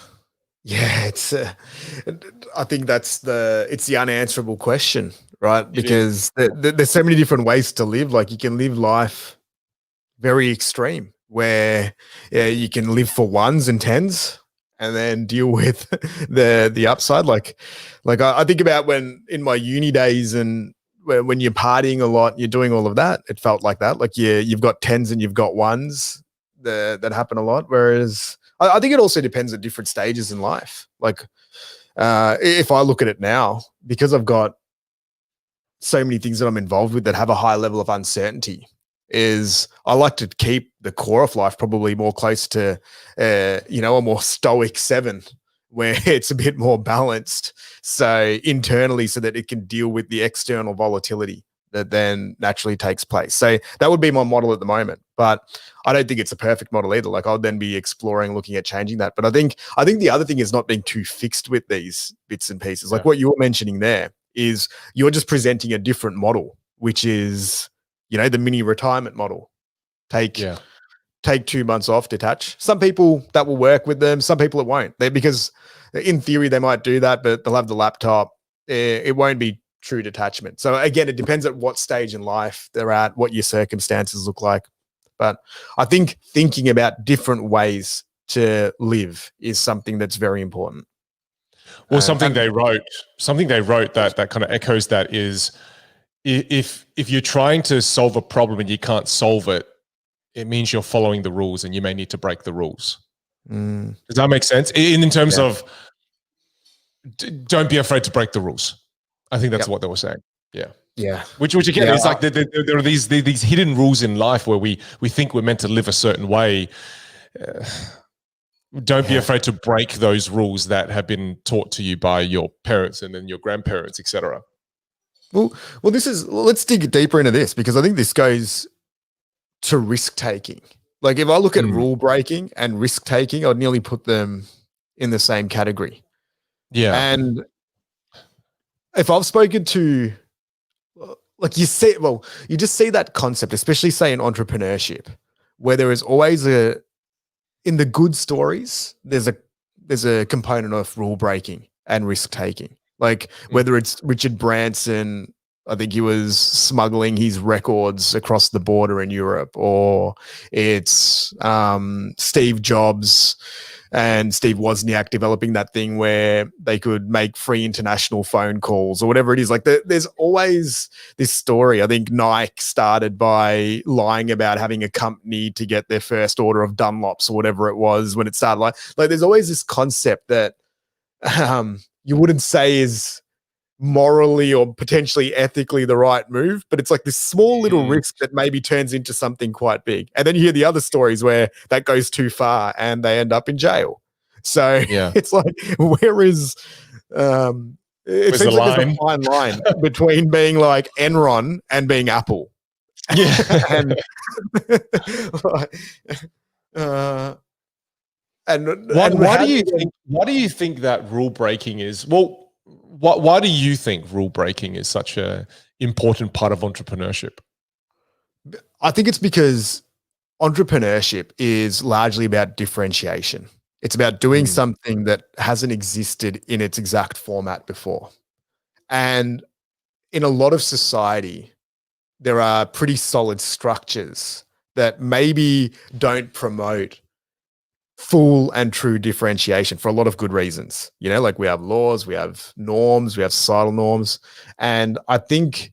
It's. I think it's the unanswerable question, right? Because there's so many different ways to live. Like, you can live life very extreme, where you can live for 1s and 10s, and then deal with the upside. Like I think about when in my uni days and when you're partying a lot, you're doing all of that. It felt like that. Like you've got tens and you've got ones that happen a lot. Whereas I think it also depends at different stages in life. Like if I look at it now, because I've got so many things that I'm involved with that have a high level of uncertainty, is I like to keep the core of life probably more close to, a more stoic 7, where it's a bit more balanced. So internally, so that it can deal with the external volatility that then naturally takes place. So that would be my model at the moment, but I don't think it's a perfect model either. Like I'll then be exploring, looking at changing that. But I think the other thing is not being too fixed with these bits and pieces. Like what you were mentioning there is you're just presenting a different model, which is, the mini retirement model. Take 2 months off, detach. Some people that will work with them. Some people it won't. Because in theory they might do that, but they'll have the laptop. It won't be true detachment. So again, it depends at what stage in life they're at, what your circumstances look like. But I think thinking about different ways to live is something that's very important. Well, something they wrote that kind of echoes that is, if you're trying to solve a problem and you can't solve it, it means you're following the rules and you may need to break the rules. Does that make sense? In terms of don't be afraid to break the rules. I think that's what they were saying. Yeah. Yeah. Which again is like there are these hidden rules in life where we think we're meant to live a certain way. Don't be afraid to break those rules that have been taught to you by your parents and then your grandparents, etc. Well, let's dig deeper into this, because I think this goes to risk taking. Like if I look at rule breaking and risk taking, I'd nearly put them in the same category. Yeah. And if I've spoken to, like you just see that concept, especially say in entrepreneurship, where there is always in the good stories, there's a component of rule breaking and risk taking. Like whether it's Richard Branson, I think he was smuggling his records across the border in Europe, or it's Steve Jobs and Steve Wozniak developing that thing where they could make free international phone calls or whatever it is. Like there's always this story. I think Nike started by lying about having a company to get their first order of Dunlops or whatever it was when it started. Like there's always this concept that you wouldn't say is morally or potentially ethically the right move, but it's like this small little risk that maybe turns into something quite big. And then you hear the other stories where that goes too far and they end up in jail. So it's like, where is it seems like there's a fine line between being like Enron and being Apple. And why do you think that rule breaking is? Well, why do you think rule breaking is such an important part of entrepreneurship? I think it's because entrepreneurship is largely about differentiation. It's about doing something that hasn't existed in its exact format before. And in a lot of society, there are pretty solid structures that maybe don't promote full and true differentiation for a lot of good reasons. Like we have laws, we have norms, we have societal norms. And I think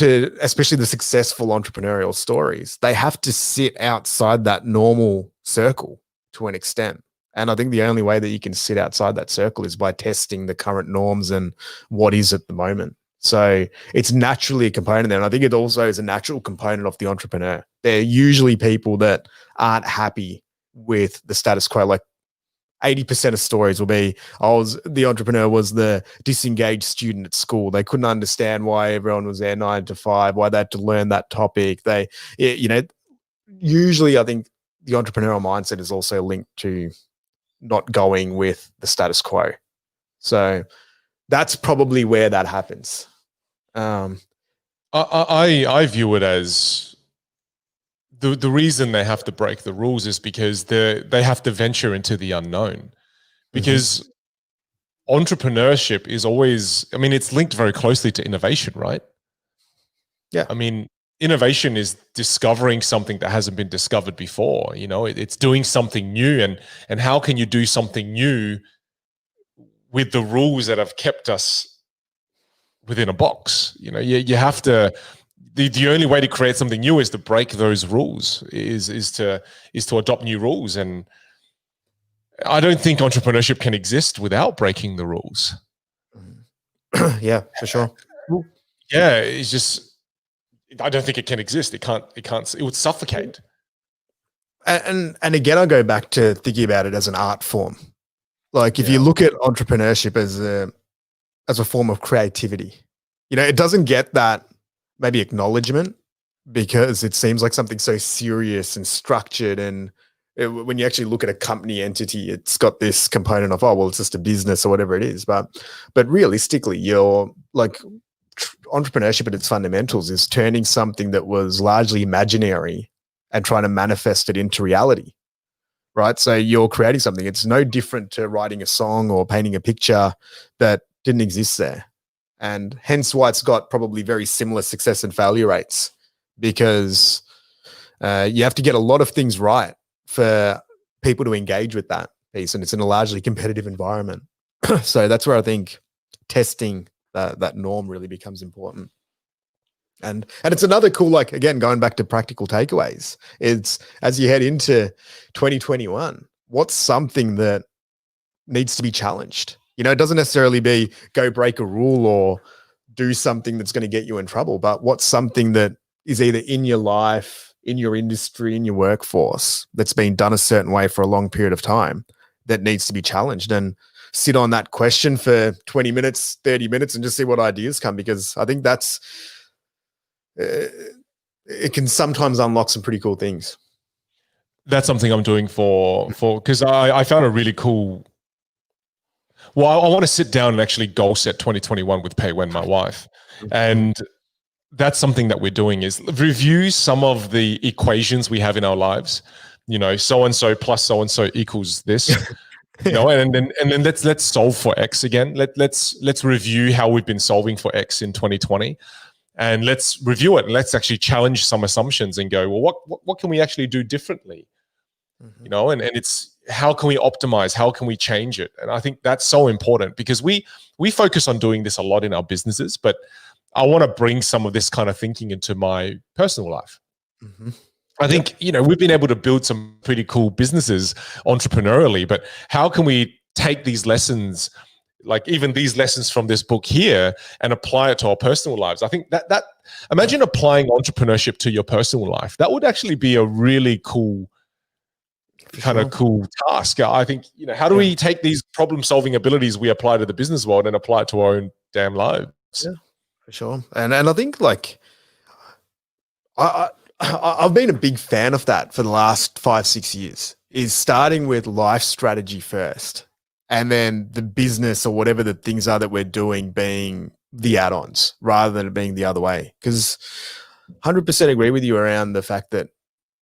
especially the successful entrepreneurial stories, they have to sit outside that normal circle to an extent. And I think the only way that you can sit outside that circle is by testing the current norms and what is at the moment. So it's naturally a component there. And I think it also is a natural component of the entrepreneur. They're usually people that aren't happy with the status quo. Like 80% of stories will be, the entrepreneur was the disengaged student at school. They couldn't understand why everyone was there 9 to 5, why they had to learn that topic. Usually I think the entrepreneurial mindset is also linked to not going with the status quo. So that's probably where that happens. I view it as the reason they have to break the rules is because they have to venture into the unknown. Because entrepreneurship is always, it's linked very closely to innovation, right? Yeah. Innovation is discovering something that hasn't been discovered before. It's doing something new, and how can you do something new with the rules that have kept us within a box. You have to. The only way to create something new is to break those rules. Is to adopt new rules, and I don't think entrepreneurship can exist without breaking the rules. Yeah, for sure. Yeah, it's just I don't think it can exist. It can't. It would suffocate. And again, I go back to thinking about it as an art form. Like if you look at entrepreneurship as a form of creativity, it doesn't get that maybe acknowledgement because it seems like something so serious and structured. And when you actually look at a company entity, it's got this component of, oh, well, it's just a business or whatever it is. But realistically, you're like entrepreneurship at its fundamentals is turning something that was largely imaginary and trying to manifest it into reality. Right. So you're creating something. It's no different to writing a song or painting a picture that didn't exist there. And hence why it's got probably very similar success and failure rates, because you have to get a lot of things right for people to engage with that piece. And it's in a largely competitive environment. So that's where I think testing that norm really becomes important. And it's another cool, like, again, going back to practical takeaways, it's as you head into 2021, what's something that needs to be challenged? It doesn't necessarily be go break a rule or do something that's going to get you in trouble, but what's something that is either in your life, in your industry, in your workforce that's been done a certain way for a long period of time that needs to be challenged, and sit on that question for 20 minutes, 30 minutes and just see what ideas come, because I think that's, it can sometimes unlock some pretty cool things. That's something I'm doing because I found a really cool. Well, I want to sit down and actually goal set 2021 with Pei Wen, my wife, and that's something that we're doing is review some of the equations we have in our lives. So and so plus so and so equals this. And then let's solve for X again. Let's review how we've been solving for X in 2020. And let's review it and let's actually challenge some assumptions and go, well, what can we actually do differently? And it's how can we optimize? How can we change it? And I think that's so important because we focus on doing this a lot in our businesses, but I want to bring some of this kind of thinking into my personal life. I think, we've been able to build some pretty cool businesses entrepreneurially, but how can we take these lessons, like even these lessons from this book here, and apply it to our personal lives? I think that imagine applying entrepreneurship to your personal life. That would actually be a really cool cool task. I think, how do we take these problem solving abilities we apply to the business world and apply it to our own damn lives? Yeah, for sure. And I think like I've been a big fan of that for the last 5-6 years, is starting with life strategy first, and then the business or whatever the things are that we're doing being the add-ons rather than it being the other way. Because 100% agree with you around the fact that,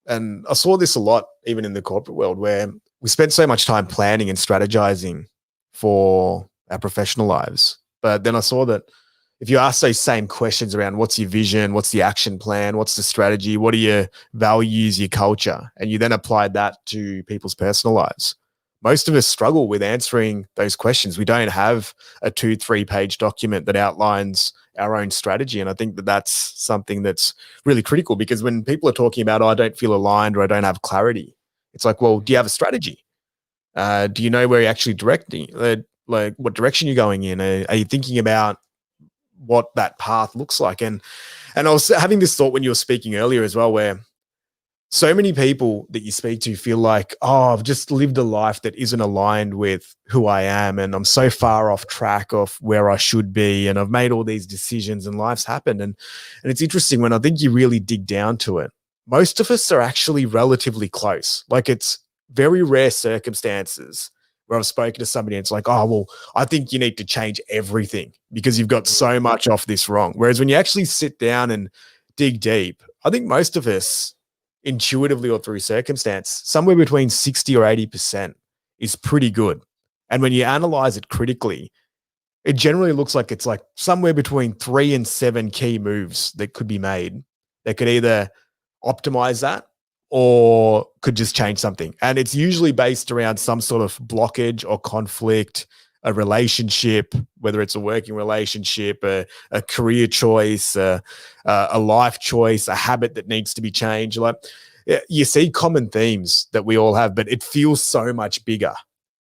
and I saw this a lot even in the corporate world, where we spent so much time planning and strategizing for our professional lives. But then I saw that if you ask those same questions around what's your vision, what's the action plan, what's the strategy, what are your values, your culture, and you then applied that to people's personal lives, most of us struggle with answering those questions. We don't have a 2-3 page document that outlines our own strategy. And I think that that's something that's really critical, because when people are talking about, oh, I don't feel aligned or I don't have clarity, it's like, well, do you have a strategy? Do you know where you're actually directing? Like what direction you're going in? Are you thinking about what that path looks like? And I was having this thought when you were speaking earlier as well, where so many people that you speak to feel like, oh, I've just lived a life that isn't aligned with who I am, and I'm so far off track of where I should be, and I've made all these decisions and life's happened. And it's interesting when I think you really dig down to it, most of us are actually relatively close. Like it's very rare circumstances where I've spoken to somebody and it's like, oh, well, I think you need to change everything because you've got so much off this wrong. Whereas when you actually sit down and dig deep, I think most of us intuitively or through circumstance, somewhere between 60 or 80% is pretty good. And when you analyze it critically, it generally looks like it's like somewhere between 3 and 7 key moves that could be made that could either optimize that or could just change something. And it's usually based around some sort of blockage or conflict, a relationship, whether it's a working relationship, a career choice, a life choice, a habit that needs to be changed. Like, you see common themes that we all have, but it feels so much bigger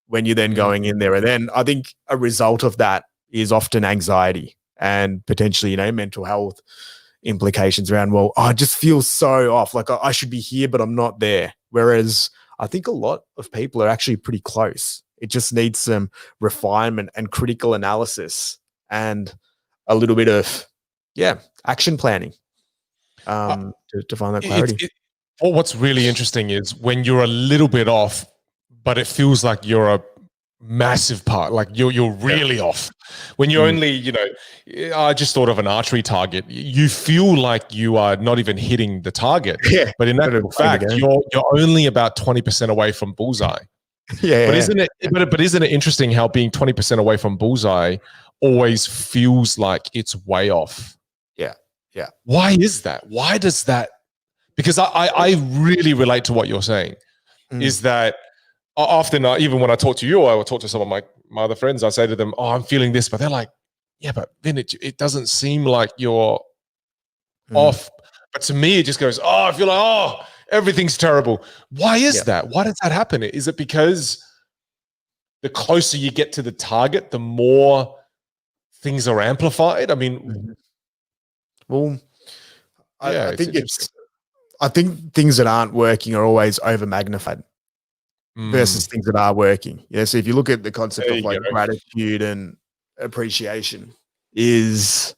when you're then going in there. And then I think a result of that is often anxiety and potentially, mental health implications around, well, I just feel so off. Like I should be here, but I'm not there. Whereas I think a lot of people are actually pretty close. It just needs some refinement and critical analysis and a little bit of, action planning to find that clarity. What's really interesting is when you're a little bit off, but it feels like you're a massive part, like you're really off. When you're only, I just thought of an archery target. You feel like you are not even hitting the target, but in actual fact, you're only about 20% away from bullseye. But isn't it? But isn't it interesting how being 20% away from bullseye always feels like it's way off? Yeah. Why is that? Why does that? Because I really relate to what you're saying. Is that often, even when I talk to you, or I will talk to some of my other friends, I say to them, "Oh, I'm feeling this," but they're like, "Yeah, but Vin, it doesn't seem like you're off." But to me, it just goes, "Oh, I feel like everything's terrible." Why is that? Why does that happen? Is it because the closer you get to the target, the more things are amplified? I mean, well, I think things that aren't working are always over magnified versus things that are working. Yeah. So if you look at the concept of like gratitude and appreciation, is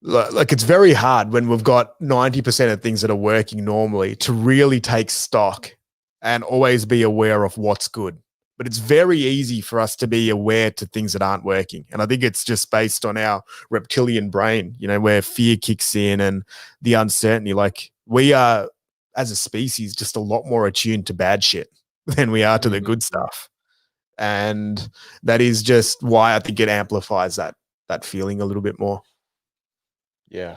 like it's very hard when we've got 90% of things that are working normally to really take stock and always be aware of what's good. But it's very easy for us to be aware to things that aren't working. And I think it's just based on our reptilian brain, where fear kicks in and the uncertainty. Like, we are, as a species, just a lot more attuned to bad shit than we are to the good stuff. And that is just why I think it amplifies that feeling a little bit more. Yeah.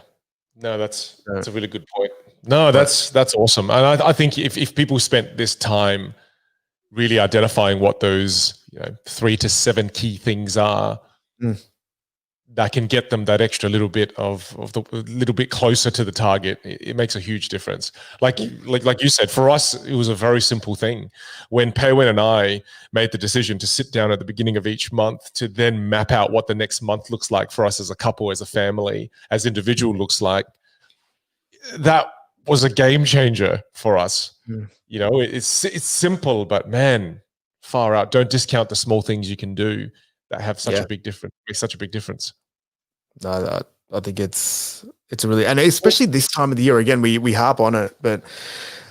No, that's a really good point. No, that's awesome. And I think if people spent this time really identifying what those 3 to 7 key things are, that can get them that extra little bit of the little bit closer to the target, it makes a huge difference. Like you said, for us, it was a very simple thing. When Peiwen and I made the decision to sit down at the beginning of each month to then map out what the next month looks like for us as a couple, as a family, as individual looks like, that was a game changer for us. It's simple, but man, far out. Don't discount the small things you can do that have such a big difference. Make such a big difference. No, I think it's a really, and especially this time of the year. Again, we harp on it, but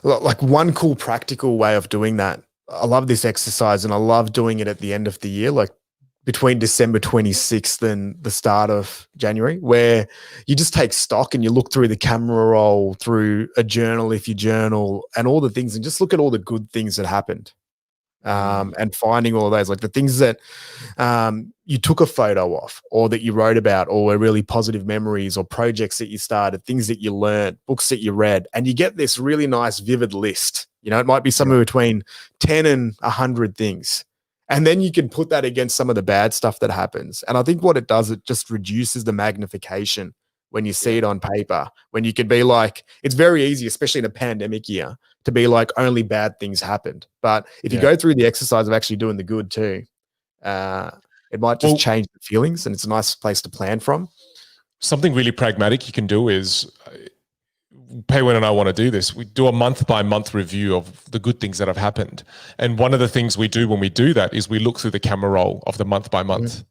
like one cool practical way of doing that. I love this exercise, and I love doing it at the end of the year, like between December 26th and the start of January, where you just take stock and you look through the camera roll, through a journal if you journal, and all the things, and just look at all the good things that happened. And finding all those, like the things that you took a photo of, or that you wrote about, or were really positive memories, or projects that you started, things that you learned, books that you read, and you get this really nice vivid list. It might be somewhere between 10 and 100 things. And then you can put that against some of the bad stuff that happens. And I think what it does, it just reduces the magnification when you see it on paper, when you can be like, it's very easy, especially in a pandemic year, to be like, only bad things happened. But if you go through the exercise of actually doing the good too, it might just change the feelings, and it's a nice place to plan from. Something really pragmatic you can do is, Peiwen and I want to do this. We do a month-by-month review of the good things that have happened. And one of the things we do when we do that is we look through the camera roll of the month-by-month.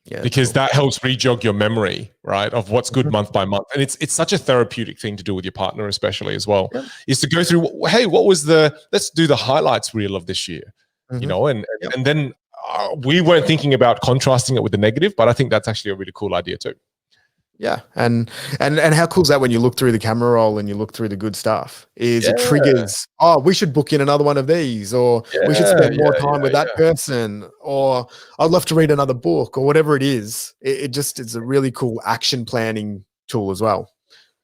Yeah, because that helps rejog your memory, right, of what's good month by month. And it's such a therapeutic thing to do with your partner, especially as well, is to go through, hey, let's do the highlights reel of this year, and then we weren't thinking about contrasting it with the negative, but I think that's actually a really cool idea too. Yeah. And how cool is that when you look through the camera roll and you look through the good stuff, is it triggers, we should book in another one of these, or we should spend more time with that person, or I'd love to read another book, or whatever it is. It's a really cool action planning tool as well.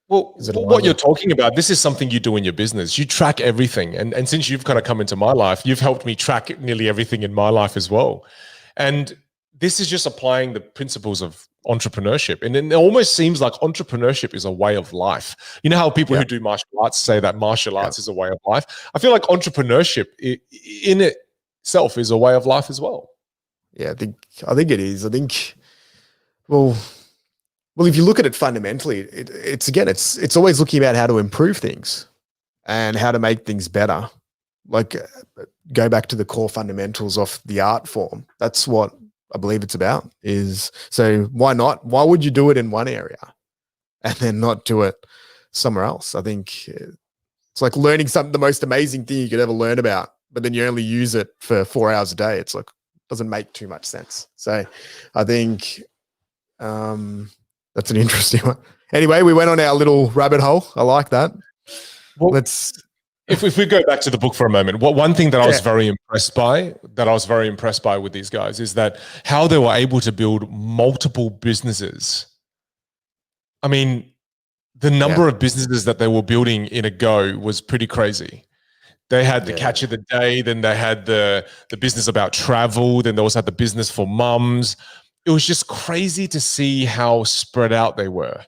Well, what you're talking about, this is something you do in your business. You track everything. And since you've kind of come into my life, you've helped me track nearly everything in my life as well. And this is just applying the principles of entrepreneurship. And it almost seems like entrepreneurship is a way of life. You know how people who do martial arts say that martial arts is a way of life? I feel like entrepreneurship in itself is a way of life as well. Yeah, I think it is. I think, well, if you look at it fundamentally, it's always looking about how to improve things and how to make things better. Like, go back to the core fundamentals of the art form. That's what I believe it's about. So why not? Why would you do it in one area and then not do it somewhere else? I think it's like learning the most amazing thing you could ever learn about, but then you only use it for 4 hours a day. It's like, doesn't make too much sense. So I think that's an interesting one. Anyway, we went on our little rabbit hole. I like that. Well, if we go back to the book for a moment, one thing that I was very impressed by with these guys is that how they were able to build multiple businesses. I mean, the number of businesses that they were building in a go was pretty crazy. They had the catch of the day, then they had the business about travel, then they also had the business for mums. It was just crazy to see how spread out they were.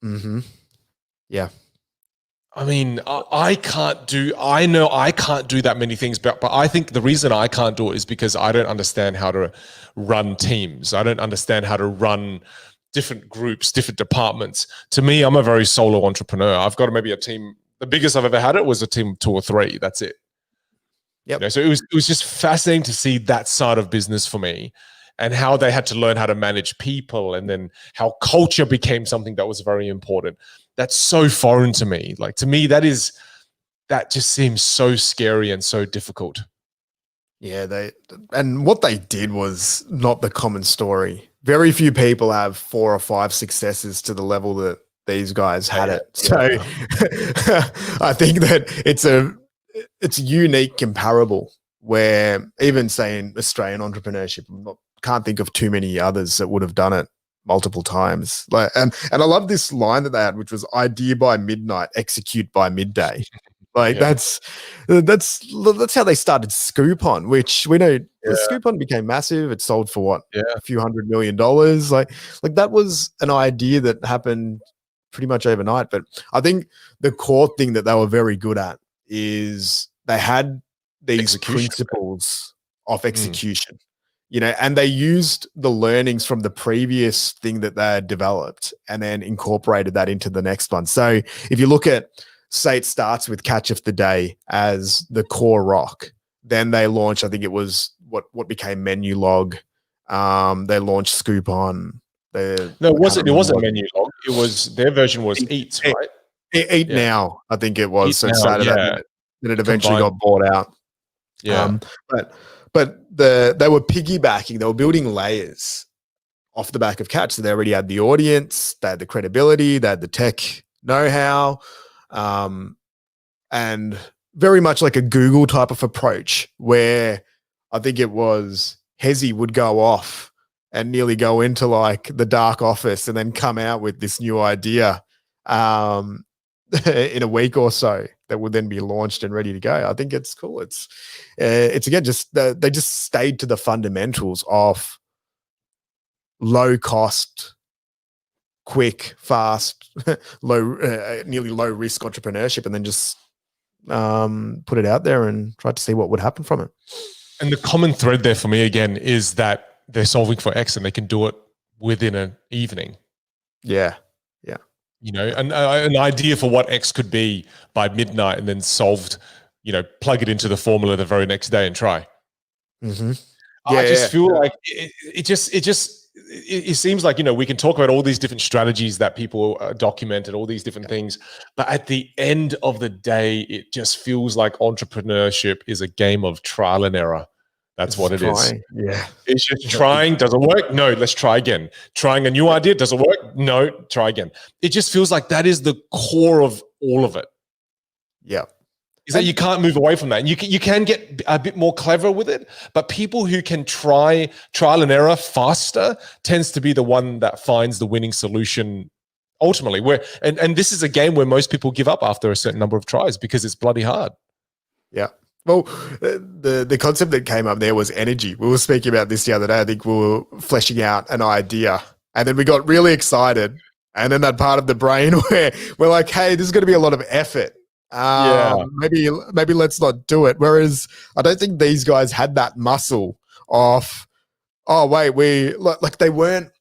Mm-hmm. Yeah. I mean, I know I can't do that many things, but I think the reason I can't do it is because I don't understand how to run teams. I don't understand how to run different groups, different departments. To me, I'm a very solo entrepreneur. I've got maybe a team. The biggest I've ever had it was a team of 2 or 3. That's it. Yep. You know, so it was just fascinating to see that side of business for me, and how they had to learn how to manage people, and then how culture became something that was very important. That's so foreign to me. Like, to me, that just seems so scary and so difficult. Yeah, and what they did was not the common story. Very few people have 4 or 5 successes to the level that these guys had it. So I think that it's a unique comparable, where even saying Australian entrepreneurship, can't think of too many others that would have done it multiple times. Like, and I love this line that they had, which was idea by midnight, execute by midday. Like that's how they started Scoopon, which we know Scoopon became massive. It sold for what, a few $100 million. Like that was an idea that happened pretty much overnight. But I think the core thing that they were very good at is they had these principles of execution. You know, and they used the learnings from the previous thing that they had developed and then incorporated that into the next one. So if you look at, say, it starts with Catch of the Day as the core rock, then they launched, I think it was what became Menulog. They launched Scoopon. It wasn't Menulog. It was, their version was Eat, right? Eat Now, I think it was. So it started that, then it eventually Combined. got bought out. Yeah. But they were piggybacking, they were building layers off the back of Catch. So they already had the audience, they had the credibility, they had the tech know-how, and very much like a Google type of approach, where I think it was Hezi would go off and nearly go into like the dark office and then come out with this new idea in a week or so that would then be launched and ready to go. I think it's cool. It's again, just they just stayed to the fundamentals of low cost, quick, fast, nearly low risk entrepreneurship, and then just put it out there and tried to see what would happen from it. And the common thread there for me again is that they're solving for X and they can do it within an evening. Yeah. You know, an idea for what X could be by midnight, and then solved, you know, plug it into the formula the very next day and try. Mm-hmm. I just feel like it seems like, you know, we can talk about all these different strategies that people document and all these different things, but at the end of the day, it just feels like entrepreneurship is a game of trial and error. That's what it is. Yeah. It's just trying, doesn't work. No, let's try again. Trying a new idea, doesn't work. No, try again. It just feels like that is the core of all of it. Yeah. Is that you can't move away from that. And you can get a bit more clever with it, but people who can trial and error faster tends to be the one that finds the winning solution ultimately. And this is a game where most people give up after a certain number of tries because it's bloody hard. Yeah. Well, the concept that came up there was energy. We were speaking about this the other day. I think we were fleshing out an idea, and then we got really excited. And then that part of the brain where we're like, "Hey, this is going to be a lot of effort. Maybe let's not do it." Whereas I don't think these guys had that muscle of, oh wait, like they weren't.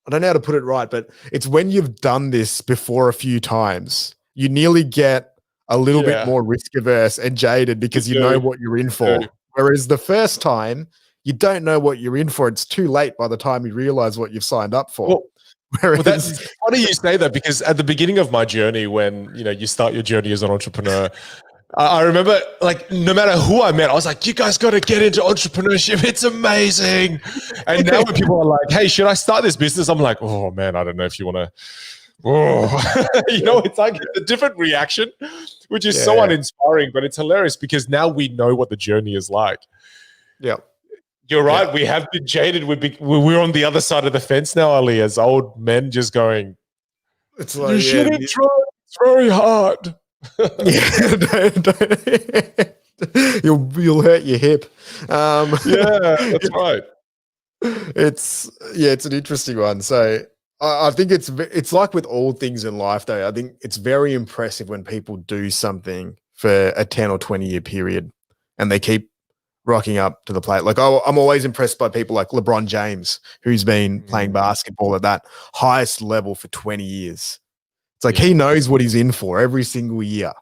I don't know how to put it right, but it's when you've done this before a few times, you nearly get a little bit more risk averse and jaded because you know what you're in for. Whereas the first time, you don't know what you're in for. It's too late by the time you realize what you've signed up for. Well, that's funny you say that, because at the beginning of my journey, when you start your journey as an entrepreneur, I remember, like, no matter who I met, I was like, you guys got to get into entrepreneurship. It's amazing. And now when people are like, hey, should I start this business? I'm like, oh man, I don't know if you want to. Oh, it's like a different reaction, which is so uninspiring, but it's hilarious because now we know what the journey is like. Yeah. You're right. Yeah. We have been jaded. We're on the other side of the fence now, Ali, as old men just going, it's like, you shouldn't try. It's very hard. You'll hurt your hip. That's right. It's an interesting one. So I think it's like with all things in life, though. I think it's very impressive when people do something for a 10 or 20 year period and they keep rocking up to the plate. Like I'm always impressed by people like LeBron James, who's been playing basketball at that highest level for 20 years. It's like he knows what he's in for every single year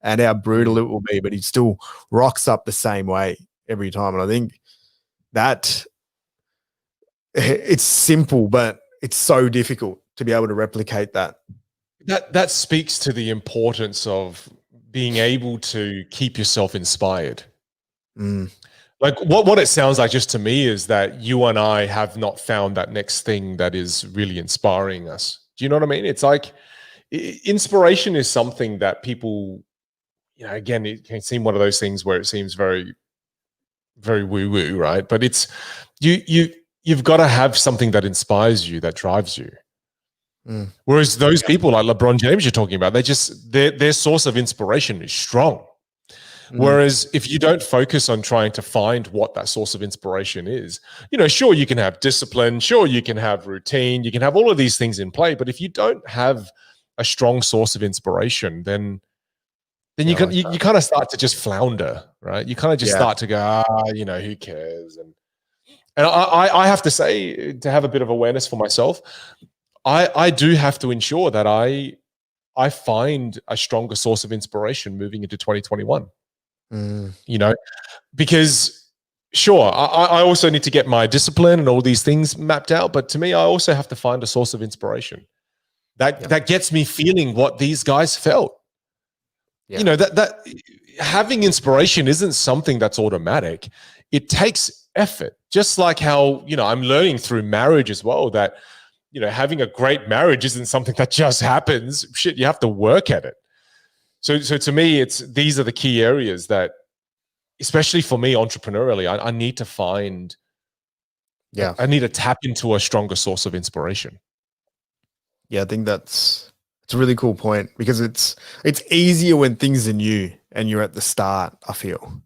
and how brutal it will be, but he still rocks up the same way every time. And I think that it's simple, but it's so difficult to be able to replicate that. That speaks to the importance of being able to keep yourself inspired. Like what it sounds like just to me is that you and I have not found that next thing that is really inspiring us. Do you know what I mean? It's like inspiration is something that people, again, it can seem one of those things where it seems very, very woo-woo, right? But it's you've got to have something that inspires you, that drives you. Whereas those people like LeBron James you're talking about, their source of inspiration is strong. Whereas if you don't focus on trying to find what that source of inspiration is, sure, you can have discipline, sure, you can have routine, you can have all of these things in play. But if you don't have a strong source of inspiration, then you kind of start to just flounder, right? You kind of just start to go, who cares? And I have to say, to have a bit of awareness for myself, I do have to ensure that I find a stronger source of inspiration moving into 2021. Because sure, I also need to get my discipline and all these things mapped out. But to me, I also have to find a source of inspiration that gets me feeling what these guys felt. That having inspiration isn't something that's automatic. It takes effort, just like how, I'm learning through marriage as well that, having a great marriage isn't something that just happens. Shit, you have to work at it. So to me, these are the key areas that, especially for me entrepreneurially, I need to find, I need to tap into a stronger source of inspiration. Yeah, I think it's a really cool point because it's easier when things are new and you're at the start, I feel.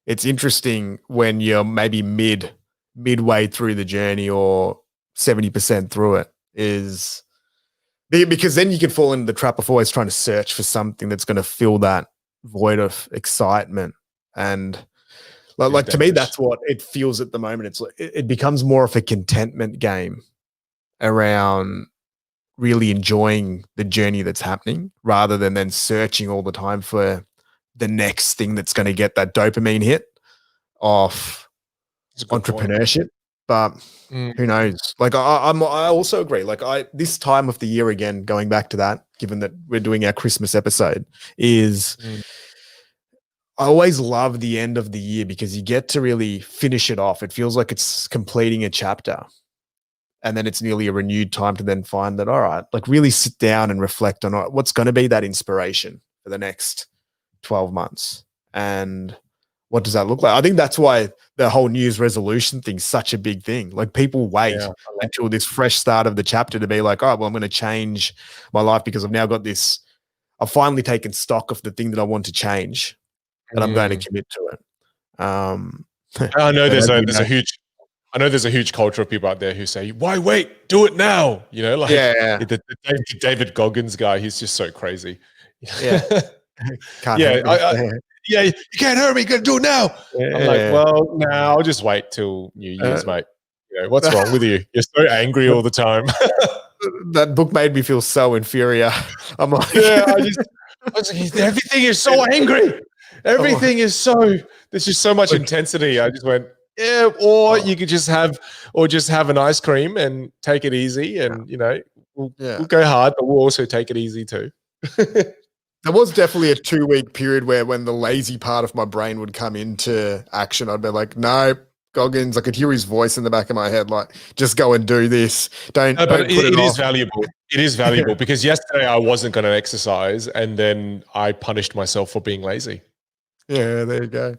It's interesting when you're maybe midway through the journey or 70% through it, is because then you can fall into the trap of always trying to search for something that's going to fill that void of excitement. And like to me, that's what it feels at the moment. It's like it becomes more of a contentment game around really enjoying the journey that's happening rather than then searching all the time for the next thing that's going to get that dopamine hit of entrepreneurship. But who knows? Like I also agree. Like this time of the year, again, going back to that, given that we're doing our Christmas episode, is I always love the end of the year because you get to really finish it off. It feels like it's completing a chapter. And then it's nearly a renewed time to then find that, all right, like really sit down and reflect on what's going to be that inspiration for the next 12 months. And what does that look like? I think that's why the whole New Year's resolution thing is such a big thing. Like people wait until this fresh start of the chapter to be like, oh, well, I'm going to change my life because I've now got this. I've finally taken stock of the thing that I want to change. and I'm going to commit to it. I know but there's as a you there's know- a huge I know there's a huge culture of people out there who say, "Why wait? Do it now." You know, like Yeah. the David Goggins guy. He's just so crazy. Yeah. Can't Yeah, hurt me. yeah. You can't hurt me. You gotta do it now. I'm like, Yeah. well, no, I'll just wait till New Year's, mate. You know, what's wrong with you? You're so angry all the time. That book made me feel so inferior. I'm like, Yeah, I was like, everything is so angry. Everything is so. There's just so much intensity. I just went, yeah. Or you could just have an ice cream and take it easy, and you know, we'll go hard, but we'll also take it easy too. There was definitely a 2-week period where when the lazy part of my brain would come into action, I'd be like, no, Goggins, I could hear his voice in the back of my head, like, just go and do this. Don't put it is off. valuable. It is valuable because yesterday I wasn't going to exercise and then I punished myself for being lazy. Yeah, there you go.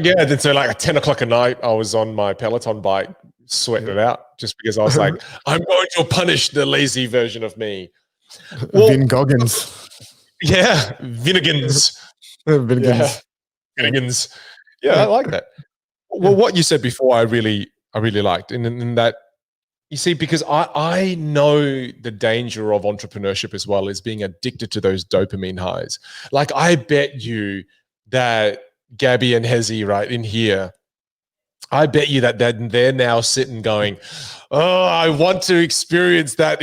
Yeah, then so like at 10 o'clock at night, I was on my Peloton bike sweating it out just because I was like, I'm going to punish the lazy version of me. Well, Vin Goggins. Yeah, Vinnegans. Vinnegans. Yeah, I like that. Well, what you said before, I really liked, in that, you see, because I know the danger of entrepreneurship as well is being addicted to those dopamine highs. Like, I bet you that Gabby and Hezi right in here, I bet you that they're now sitting going, oh, I want to experience that.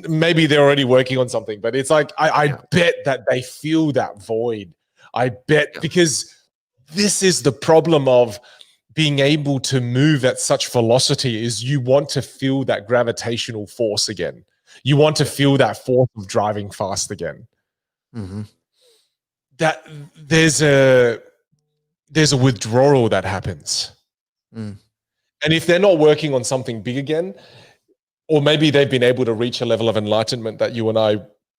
Maybe they're already working on something, but it's like, I bet that they feel that void. I bet because this is the problem of being able to move at such velocity is you want to feel that gravitational force again. You want to feel that force of driving fast again. Mm-hmm. That there's a withdrawal that happens. Mm. And if they're not working on something big again, or maybe they've been able to reach a level of enlightenment that you and I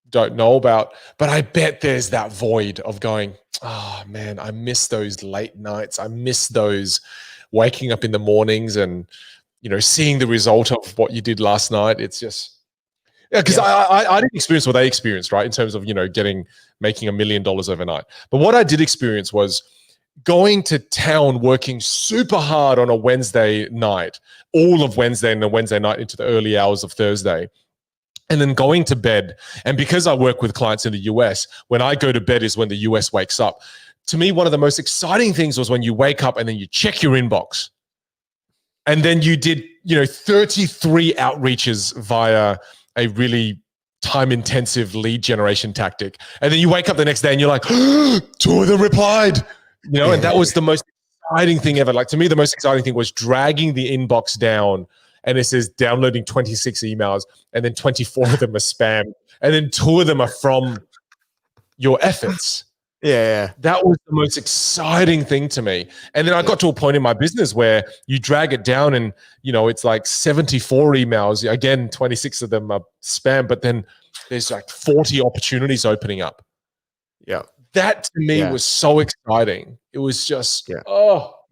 don't know about, but I bet there's that void of going, oh man, I miss those late nights. I miss those waking up in the mornings and, you know, seeing the result of what you did last night. It's just, because I didn't experience what they experienced, right? In terms of, you know, making $1 million overnight. But what I did experience was going to town, working super hard on a Wednesday night, all of Wednesday and a Wednesday night into the early hours of Thursday, and then going to bed. And because I work with clients in the US, when I go to bed is when the US wakes up. To me, one of the most exciting things was when you wake up and then you check your inbox. And then you did, you know, 33 outreaches via a really time-intensive lead generation tactic. And then you wake up the next day and you're like, 2 of them replied. You know, and that was the most exciting thing ever. Like, to me, the most exciting thing was dragging the inbox down and it says downloading 26 emails and then 24 of them are spam and then 2 of them are from your efforts. Yeah. That was the most exciting thing to me. And then I got to a point in my business where you drag it down and, you know, it's like 74 emails. Again, 26 of them are spam, but then there's like 40 opportunities opening up. Yeah. That to me was so exciting. It was just, Well,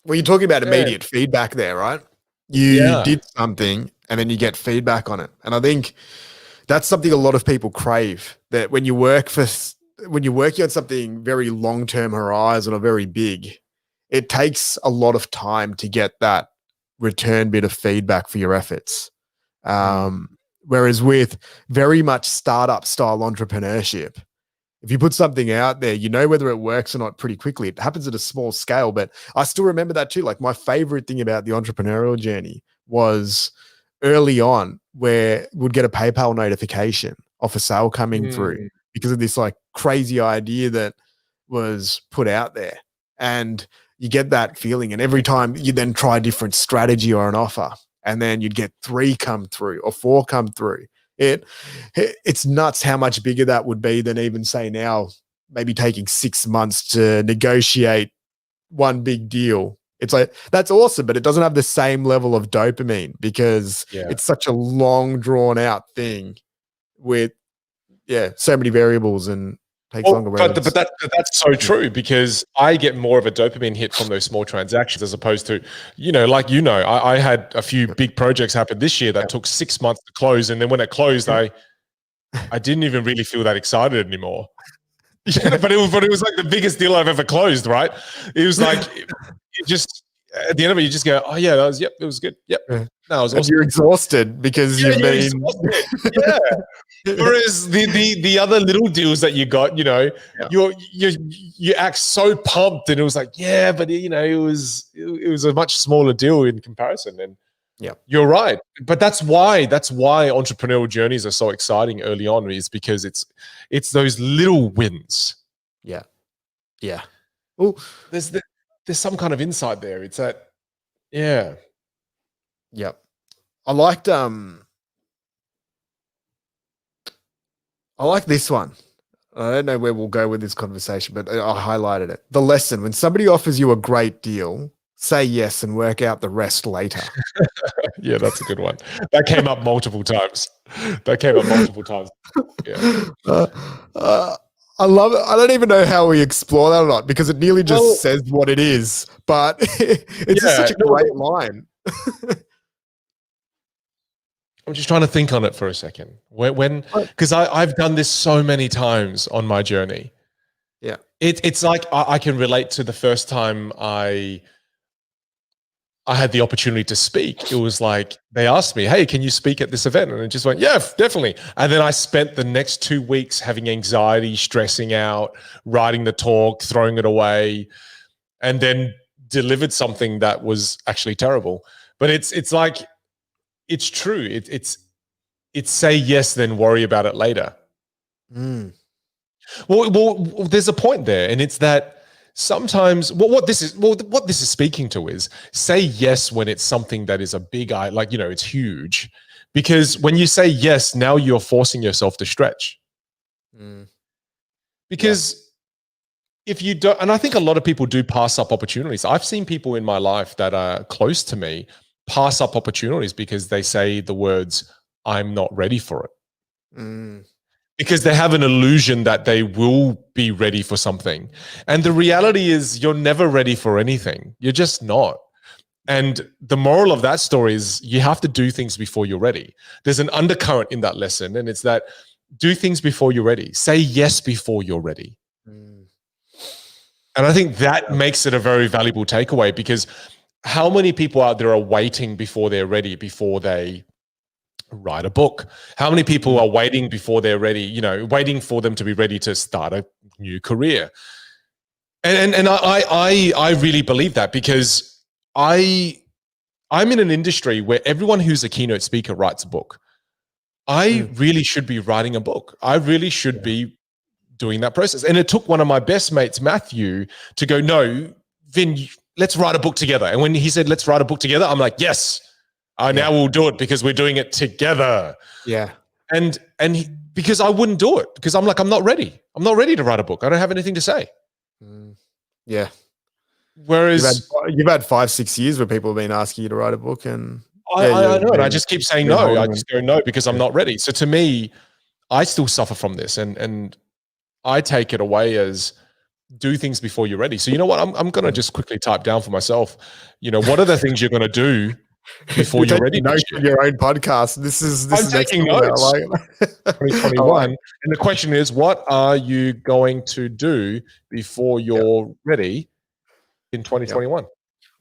you're talking about immediate feedback there, right? You did something and then you get feedback on it. And I think that's something a lot of people crave, that when you're working on something very long-term horizon or very big, it takes a lot of time to get that return bit of feedback for your efforts. Whereas with very much startup style entrepreneurship, if you put something out there, you know whether it works or not pretty quickly. It happens at a small scale, but I still remember that too. Like, my favorite thing about the entrepreneurial journey was early on where we'd get a PayPal notification of a sale coming through because of this like crazy idea that was put out there. And you get that feeling. And every time you then try a different strategy or an offer, and then you'd get 3 come through or 4 come through. It's nuts how much bigger that would be than even, say, now maybe taking 6 months to negotiate one big deal. It's like, that's awesome, but it doesn't have the same level of dopamine because it's such a long drawn out thing with so many variables and takes longer. But that's so true, because I get more of a dopamine hit from those small transactions as opposed to, you know, like, you know, I had a few big projects happen this year that took 6 months to close. And then when it closed, I didn't even really feel that excited anymore. But it was like the biggest deal I've ever closed, right? It was like, it just, at the end of it, you just go, oh yeah, it was good. Yep. Yeah. No, it was And awesome. you're exhausted because Yeah, you've you're been. exhausted. Yeah. Whereas the other little deals that you got, you act so pumped, and it was like, yeah, but it was a much smaller deal in comparison. And Yeah, you're right. But that's why entrepreneurial journeys are so exciting early on, is because it's those little wins. yeah, yeah. Well, There's some kind of insight there. It's that, yeah. yeah. I liked this one. I don't know where we'll go with this conversation, but I highlighted it. The lesson: when somebody offers you a great deal, say yes and work out the rest later. Yeah, that's a good one. That came up multiple times. Yeah. I love it. I don't even know how we explore that or not, because it nearly just says what it is, but it's just such a great line. I'm just trying to think on it for a second. Because I've done this so many times on my journey. Yeah. It's like I can relate to the first time I had the opportunity to speak. It was like, they asked me, hey, can you speak at this event? And I just went, yeah, definitely. And then I spent the next 2 weeks having anxiety, stressing out, writing the talk, throwing it away, and then delivered something that was actually terrible. But it's like, it's true. It's say yes, then worry about it later. Mm. Well, there's a point there, and it's that sometimes what this is speaking to is, say yes when it's something that is a big it's huge, because when you say yes, now you're forcing yourself to stretch. Because if you don't, and I think a lot of people do pass up opportunities. I've seen people in my life that are close to me pass up opportunities because they say the words, I'm not ready for it. Because they have an illusion that they will be ready for something. And the reality is, you're never ready for anything. You're just not. And the moral of that story is, you have to do things before you're ready. There's an undercurrent in that lesson, and it's that, do things before you're ready. Say yes before you're ready. And I think that makes it a very valuable takeaway, because how many people out there are waiting before they're ready, before they write a book? How many people are waiting before they're ready, waiting for them to be ready to start a new career? And I really believe that, because I'm in an industry where everyone who's a keynote speaker writes a book. I really should be writing a book. I really should be doing that process. And it took one of my best mates, Matthew, to go, no, Vin, let's write a book together. And when he said, let's write a book together, I'm like, yes, now we'll do it, because we're doing it together. Yeah. And because I wouldn't do it, because I'm like, I'm not ready. I'm not ready to write a book. I don't have anything to say. Yeah. Whereas you've had 5-6 years where people have been asking you to write a book, and I know, and I just keep saying no. I just go no, because I'm not ready. So to me, I still suffer from this, and I take it away as, do things before you're ready. So you know what? I'm going to just quickly type down for myself, what are the things you're going to do before you're ready? Notes on your own podcast. This is taking notes. 2021. And the question is, what are you going to do before you're ready in 2021?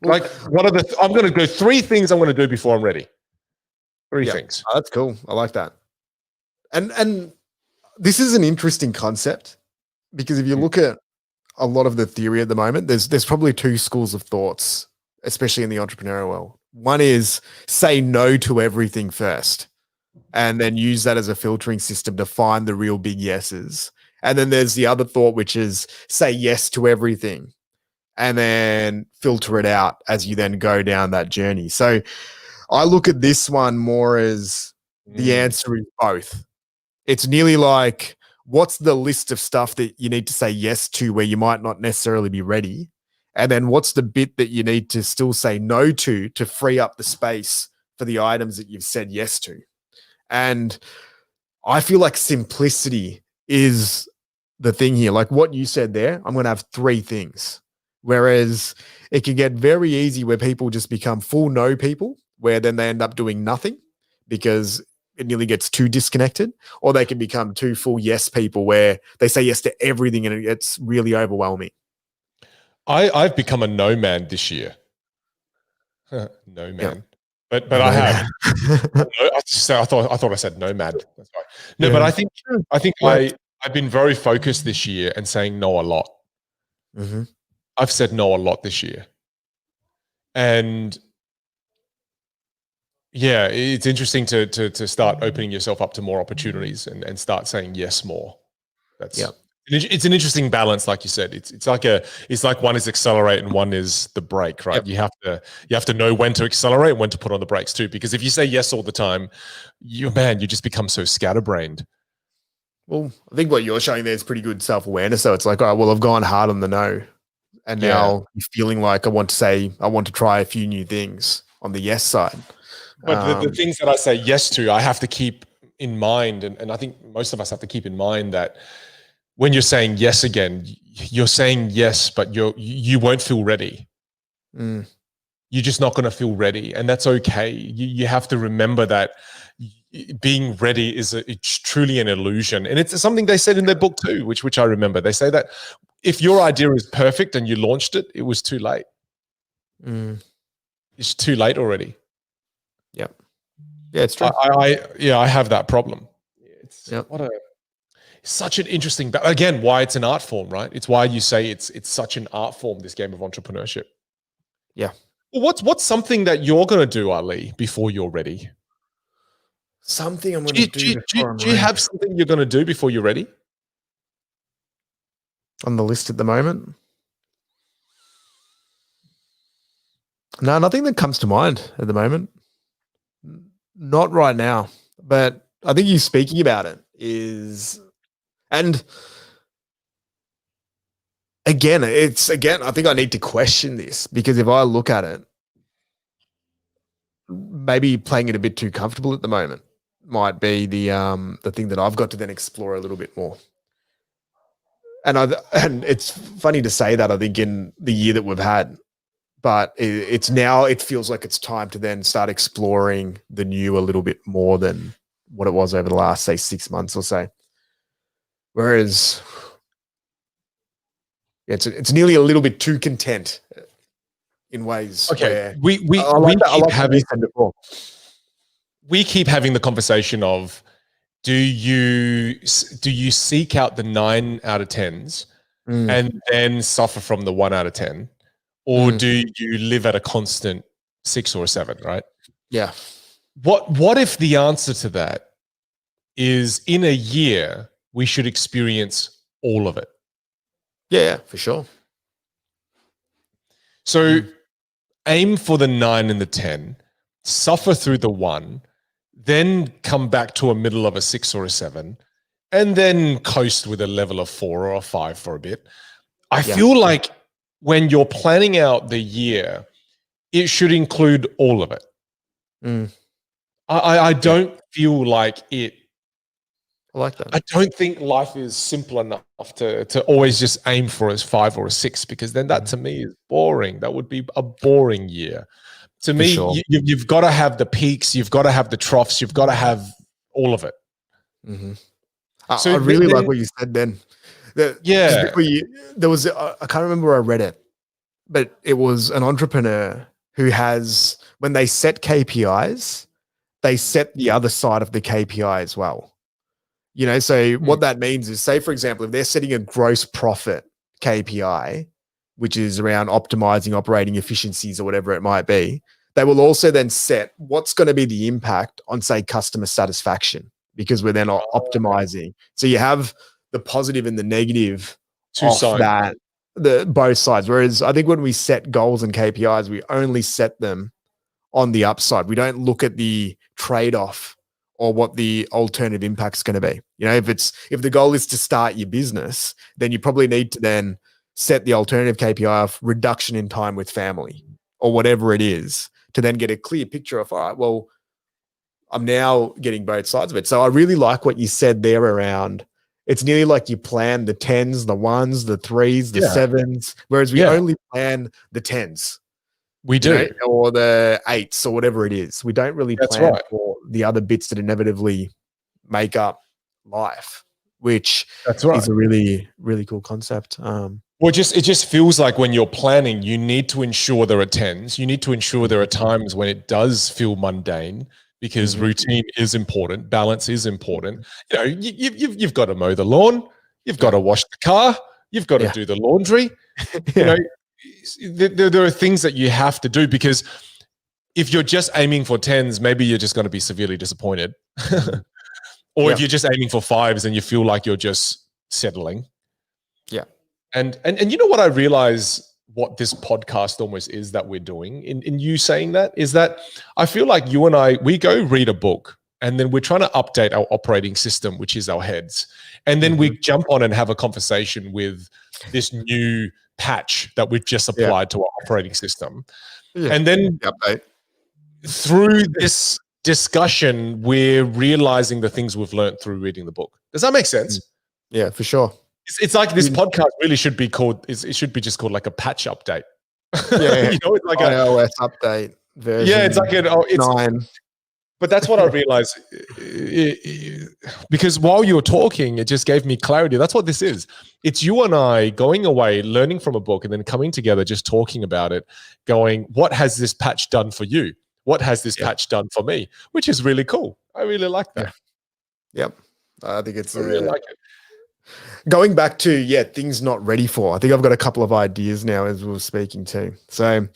Like, I'm going to go 3 things I'm going to do before I'm ready. 3 things. Oh, that's cool. I like that. And this is an interesting concept, because if you look at a lot of the theory at the moment, there's probably 2 schools of thoughts, especially in the entrepreneurial world. One is, say no to everything first, and then use that as a filtering system to find the real big yeses. And then there's the other thought, which is, say yes to everything, and then filter it out as you then go down that journey. So I look at this one more as, the answer is both. It's nearly like, what's the list of stuff that you need to say yes to where you might not necessarily be ready? And then what's the bit that you need to still say no to free up the space for the items that you've said yes to? And I feel like simplicity is the thing here. Like what you said there, I'm going to have 3 things. Whereas it can get very easy where people just become full no people, where then they end up doing nothing, because it nearly gets too disconnected, or they can become two full yes people where they say yes to everything and it gets really overwhelming. I've become a no man this year. No man. Yeah. But I have. I thought I said nomad. That's right. No, but I think I've been very focused this year and saying no a lot. Mm-hmm. I've said no a lot this year. And yeah, it's interesting to start opening yourself up to more opportunities and start saying yes more. It's an interesting balance, like you said. It's like one is accelerate and one is the brake, right? Yep. You have to know when to accelerate and when to put on the brakes too. Because if you say yes all the time, you just become so scatterbrained. Well, I think what you're showing there is pretty good self-awareness. So it's like, all right, well, I've gone hard on the no, and now you're feeling like I want to try a few new things on the yes side. But the things that I say yes to, I have to keep in mind, and I think most of us have to keep in mind that when you're saying yes again, you're saying yes, but you won't feel ready. Mm. You're just not going to feel ready, and that's okay. You have to remember that being ready it's truly an illusion, and it's something they said in their book too, which I remember. They say that if your idea is perfect and you launched it, it was too late. Mm. It's too late already. Yep. Yeah, it's true. I have that problem. It's such an interesting, again, why it's an art form, right? It's why you say it's such an art form, this game of entrepreneurship. Yeah. Well, what's something that you're going to do, Ali, before you're ready? Something I'm going to do. Do you have something you're going to do before you're ready? On the list at the moment? No, nothing that comes to mind at the moment. Not right now. But I think you speaking about it is, and again, I think I need to question this, because if I look at it, maybe playing it a bit too comfortable at the moment might be the thing that I've got to then explore a little bit more. And it's funny to say that, I think, in the year that we've had, but it feels like it's time to then start exploring the new a little bit more than what it was over the last, say, 6 months or so. Whereas it's nearly a little bit too content in ways. Okay, we keep having the conversation of, do you seek out the 9 out of 10s and then suffer from the 1 out of 10, or do you live at a constant 6 or a 7, right? Yeah. What if the answer to that is, in a year we should experience all of it? Yeah, for sure. So aim for the 9 and the 10, suffer through the 1, then come back to a middle of a 6 or a 7, and then coast with a level of 4 or a 5 for a bit. I feel like when you're planning out the year, it should include all of it. I don't feel like it. I like that. I don't think life is simple enough to always just aim for a 5 or a 6, because then that to me is boring. That would be a boring year. To me, you've got to have the peaks, you've got to have the troughs, you've got to have all of it. So I really like what you said then. There was, I can't remember where I read it, but it was an entrepreneur who has, when they set KPIs, they set the other side of the KPI as well. You know, so what that means is, say, for example, if they're setting a gross profit KPI, which is around optimizing operating efficiencies or whatever it might be, they will also then set what's going to be the impact on, say, customer satisfaction, because we're then optimizing. So you have the positive and the negative of that, both sides. Whereas I think when we set goals and KPIs, we only set them on the upside. We don't look at the trade-off or what the alternative impact is going to be. You know, if the goal is to start your business, then you probably need to then set the alternative KPI of reduction in time with family or whatever it is, to then get a clear picture of, all right, well, I'm now getting both sides of it. So I really like what you said there around, it's nearly like you plan the 10s, the 1s, the 3s, the 7s, whereas we only plan the 10s. We do. Or the 8s or whatever it is. We don't really That's plan right. for the other bits that inevitably make up life, which That's right. is a really, really cool concept. Well, it just feels like when you're planning, you need to ensure there are 10s. You need to ensure there are times when it does feel mundane because routine is important, balance is important. You've got to mow the lawn, you've got to wash the car, you've got to do the laundry. There are things that you have to do, because if you're just aiming for 10s, maybe you're just going to be severely disappointed. Or if you're just aiming for 5s and you feel like you're just settling. Yeah. And you know what I realize what this podcast almost is that we're doing in you saying that is that I feel like you and I, we go read a book and then we're trying to update our operating system, which is our heads. And then we jump on and have a conversation with this new patch that we've just applied to our operating system. Yeah. And then through this discussion, we're realizing the things we've learned through reading the book. Does that make sense? Yeah, for sure. It's like this podcast really should be called, it should be just called like a patch update. Yeah. It's like iOS update version. Yeah, it's like it's 9. But that's what I realized, because while you were talking, it just gave me clarity. That's what this is. It's you and I going away, learning from a book, and then coming together, just talking about it, going, what has this patch done for you? What has this patch done for me? Which is really cool. I really like that. Yep. I think it's... I really like it. Going back to, things not ready for. I think I've got a couple of ideas now as we were speaking too. So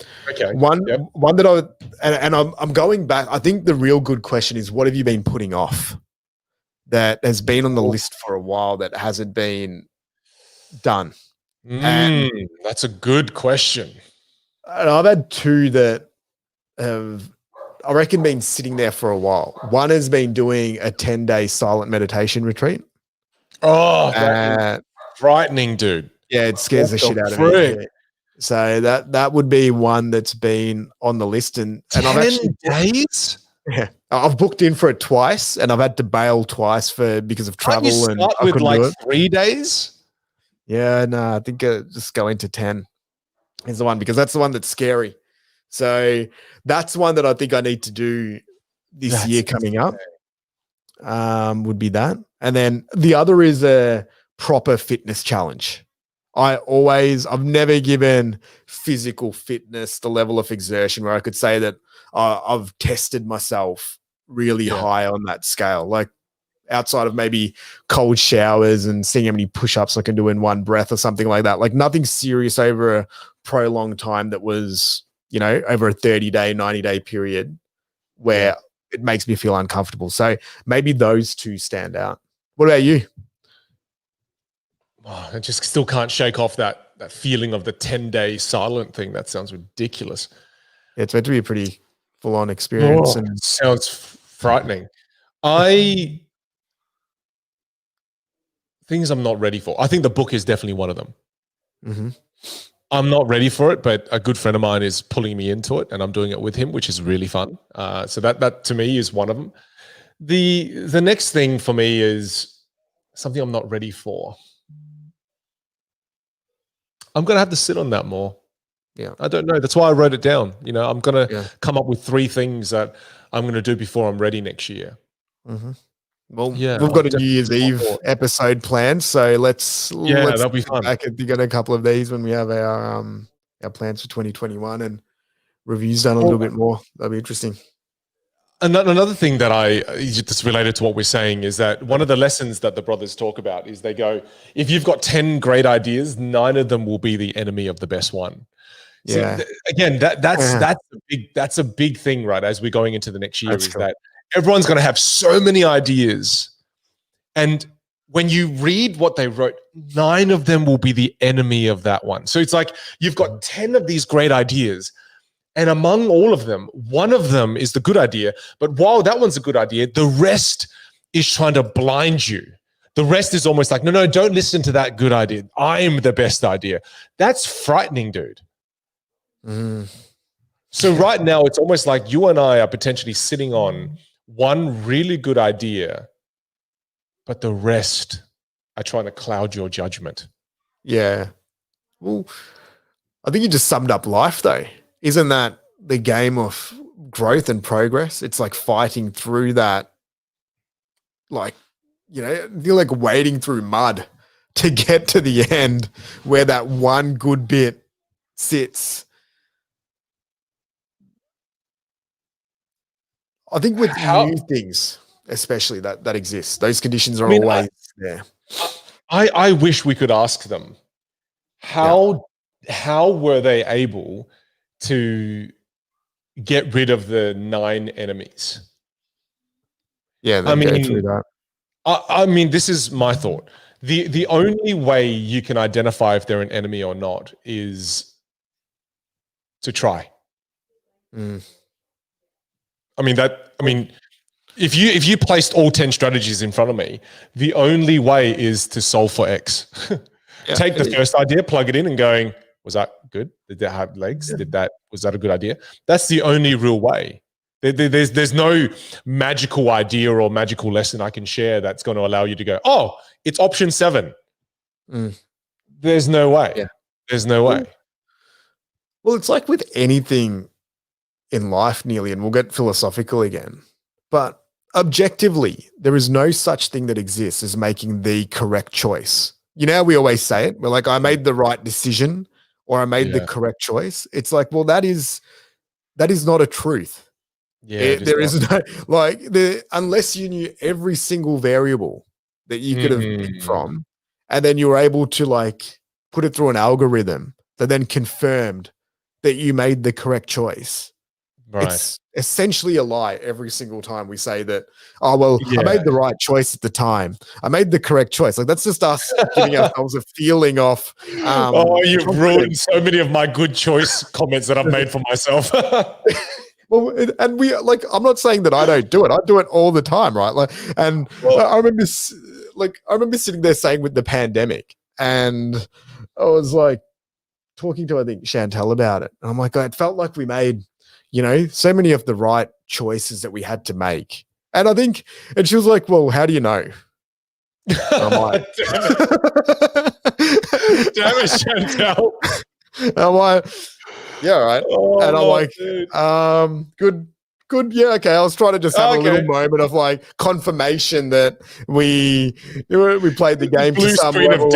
one that I'm going back. I think the real good question is, what have you been putting off that has been on the list for a while that hasn't been done? That's a good question. And I've had 2 that have, I reckon, been sitting there for a while. One has been doing a 10-day silent meditation retreat. Oh, that frightening, dude. Yeah, it scares the shit out of me. So that would be one that's been on the list. And I've actually 10 days? Yeah. I've booked in for it twice and I've had to bail twice because of travel. Can't you start with like 3 days? Yeah, no, I think just go into 10 is the one, because that's the one that's scary. So that's one that I think I need to do this year coming up. Would be that. And then the other is a proper fitness challenge. I've never given physical fitness the level of exertion where I could say that I've tested myself really high on that scale. Like outside of maybe cold showers and seeing how many push-ups I can do in one breath or something like that. Like nothing serious over a prolonged time that was, over a 30-day, 90-day period where it makes me feel uncomfortable. So maybe those 2 stand out. What about you? Oh, I just still can't shake off that feeling of the 10-day silent thing. That sounds ridiculous. Yeah, it's meant to be a pretty full-on experience. And it sounds frightening. Things I'm not ready for. I think the book is definitely one of them. Mm-hmm. I'm not ready for it, but a good friend of mine is pulling me into it, and I'm doing it with him, which is really fun. So that to me is one of them. The next thing for me is something I'm not ready for. I'm going to have to sit on that more. Yeah. I don't know. That's why I wrote it down. I'm going to come up with 3 things that I'm going to do before I'm ready next year. Mm-hmm. Well, we've got a New Year's Eve episode planned, so let's that'll be fun. I could think of a couple of these when we have our plans for 2021 and reviews done a little bit more. That'll be interesting. Another thing that's related to what we're saying is that one of the lessons that the brothers talk about is they go, if you've got 10 great ideas, 9 of them will be the enemy of the best one. Yeah. So again, that's a big thing, right? As we're going into the next year, that everyone's going to have so many ideas, and when you read what they wrote, 9 of them will be the enemy of that one. So it's like you've got 10 of these great ideas. And among all of them, one of them is the good idea. But while that one's a good idea, the rest is trying to blind you. The rest is almost like, no, don't listen to that good idea. I'm the best idea. That's frightening, dude. So right now, it's almost like you and I are potentially sitting on one really good idea, but the rest are trying to cloud your judgment. Yeah. Well, I think you just summed up life, though. isn't that the game of growth and progress? It's like fighting through that, like, you're like wading through mud to get to the end where that one good bit sits. I think with new things, especially that exist, those conditions are always there. I wish we could ask them how were they able to get rid of the 9 enemies? Yeah, I mean, go through that. I mean, this is my thought. The only way you can identify if they're an enemy or not is to try. Mm. I mean, if you placed all 10 strategies in front of me, the only way is to solve for X. Take the first idea, plug it in, and going, was that good? Did that have legs? Was that a good idea? That's the only real way. There's no magical idea or magical lesson I can share that's going to allow you to go, oh, it's option 7. There's no way. Yeah. There's no way. Well, it's like with anything in life, nearly, and we'll get philosophical again, but objectively, there is no such thing that exists as making the correct choice. We always say it. We're like, I made the right decision, or I made the correct choice. It's like, well, that is not a truth. Yeah, there is no, like, unless you knew every single variable that you could have picked from, and then you were able to like put it through an algorithm that then confirmed that you made the correct choice. Right. It's essentially a lie every single time we say that, oh, well, I made the right choice at the time. I made the correct choice. Like, that's just us giving ourselves a feeling of. You've ruined so many of my good choice comments that I've made for myself. Well, and I'm not saying that I don't do it. I do it all the time, right? Like, and I remember sitting there saying with the pandemic, and I was like talking to, I think, Chantel about it. And I'm like, it felt like we made, so many of the right choices that we had to make. And she was like, well, how do you know? And I'm like, damn it, Chantel. I'm like, yeah, right. And I'm like, good. Yeah, okay. I was trying to just have a little moment of like confirmation that we played the game to some level.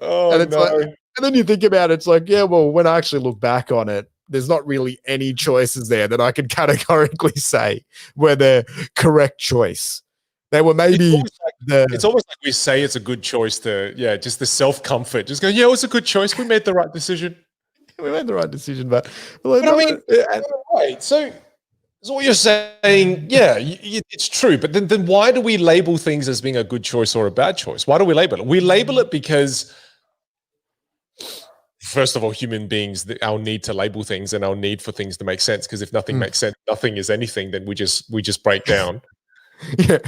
And it's like, and then you think about it, it's like, yeah, well, when I actually look back on it, there's not really any choices there that I can categorically say were the correct choice. They were maybe it's almost like we say it's a good choice to, just the self-comfort. Just go, it was a good choice. We made the right decision. We made the right decision, but I mean, right. So what you're saying, it's true. But then why do we label things as being a good choice or a bad choice? Why do we label it? We label it because, first of all, human beings, our need to label things and our need for things to make sense. Because if nothing makes sense, nothing is anything. Then we just break down. Yeah.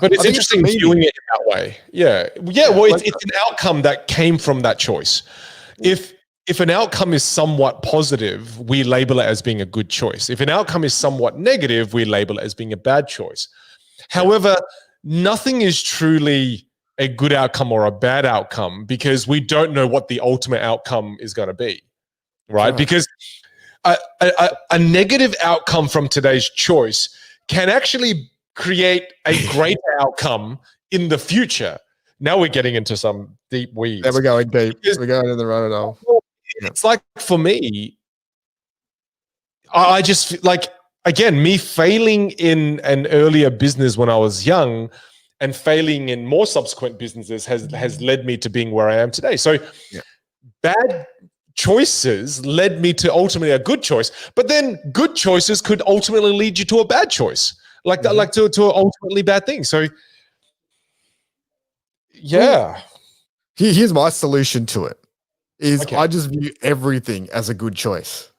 But it's interesting viewing it that way. Yeah. Well, it's an outcome that came from that choice. If an outcome is somewhat positive, we label it as being a good choice. If an outcome is somewhat negative, we label it as being a bad choice. However, nothing is truly a good outcome or a bad outcome because we don't know what the ultimate outcome is going to be, right? Because a negative outcome from today's choice can actually create a great outcome in the future. Now we're getting into some deep weeds. Yeah, we're going deep. We're going in the rabbit hole. It's like, for me, I just like, again, me failing in an earlier business when I was young and failing in more subsequent businesses has led me to being where I am today. So bad choices led me to ultimately a good choice, but then good choices could ultimately lead you to a bad choice, like that, like to ultimately bad thing. So here's my solution to it is I just view everything as a good choice.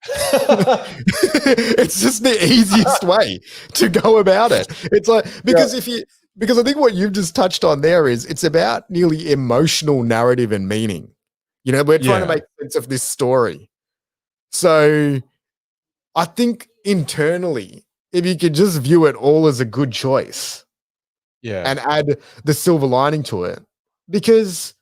It's just the easiest way to go about it. It's like, because because I think what you've just touched on there is it's about nearly emotional narrative and meaning. We're trying to make sense of this story. So I think internally, if you could just view it all as a good choice and add the silver lining to it, because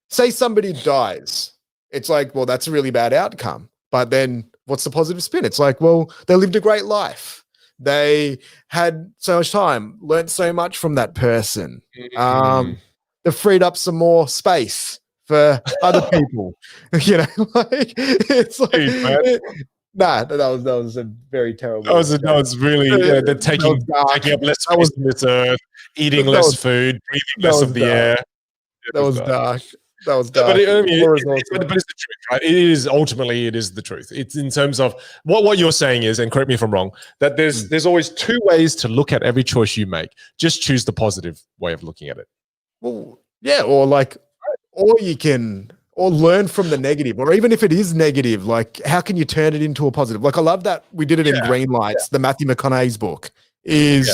say somebody dies it's like, well, that's a really bad outcome. But then what's the positive spin? It's like, well, they lived a great life. They had so much time, learned so much from that person. Mm. They freed up some more space for other people. Like it's like, Dude, man. that was a very terrible. That was really they're taking up less space on this earth, eating less food, breathing less of the air. That was dark. That was dark. But it's the truth, right? It is ultimately the truth. It's in terms of what you're saying is, and correct me if I'm wrong, that there's always two ways to look at every choice you make. Just choose the positive way of looking at it. Well, yeah, or learn from the negative, or even if it is negative, like how can you turn it into a positive? Like I love that we did it in Green Lights, the Matthew McConaughey's book. It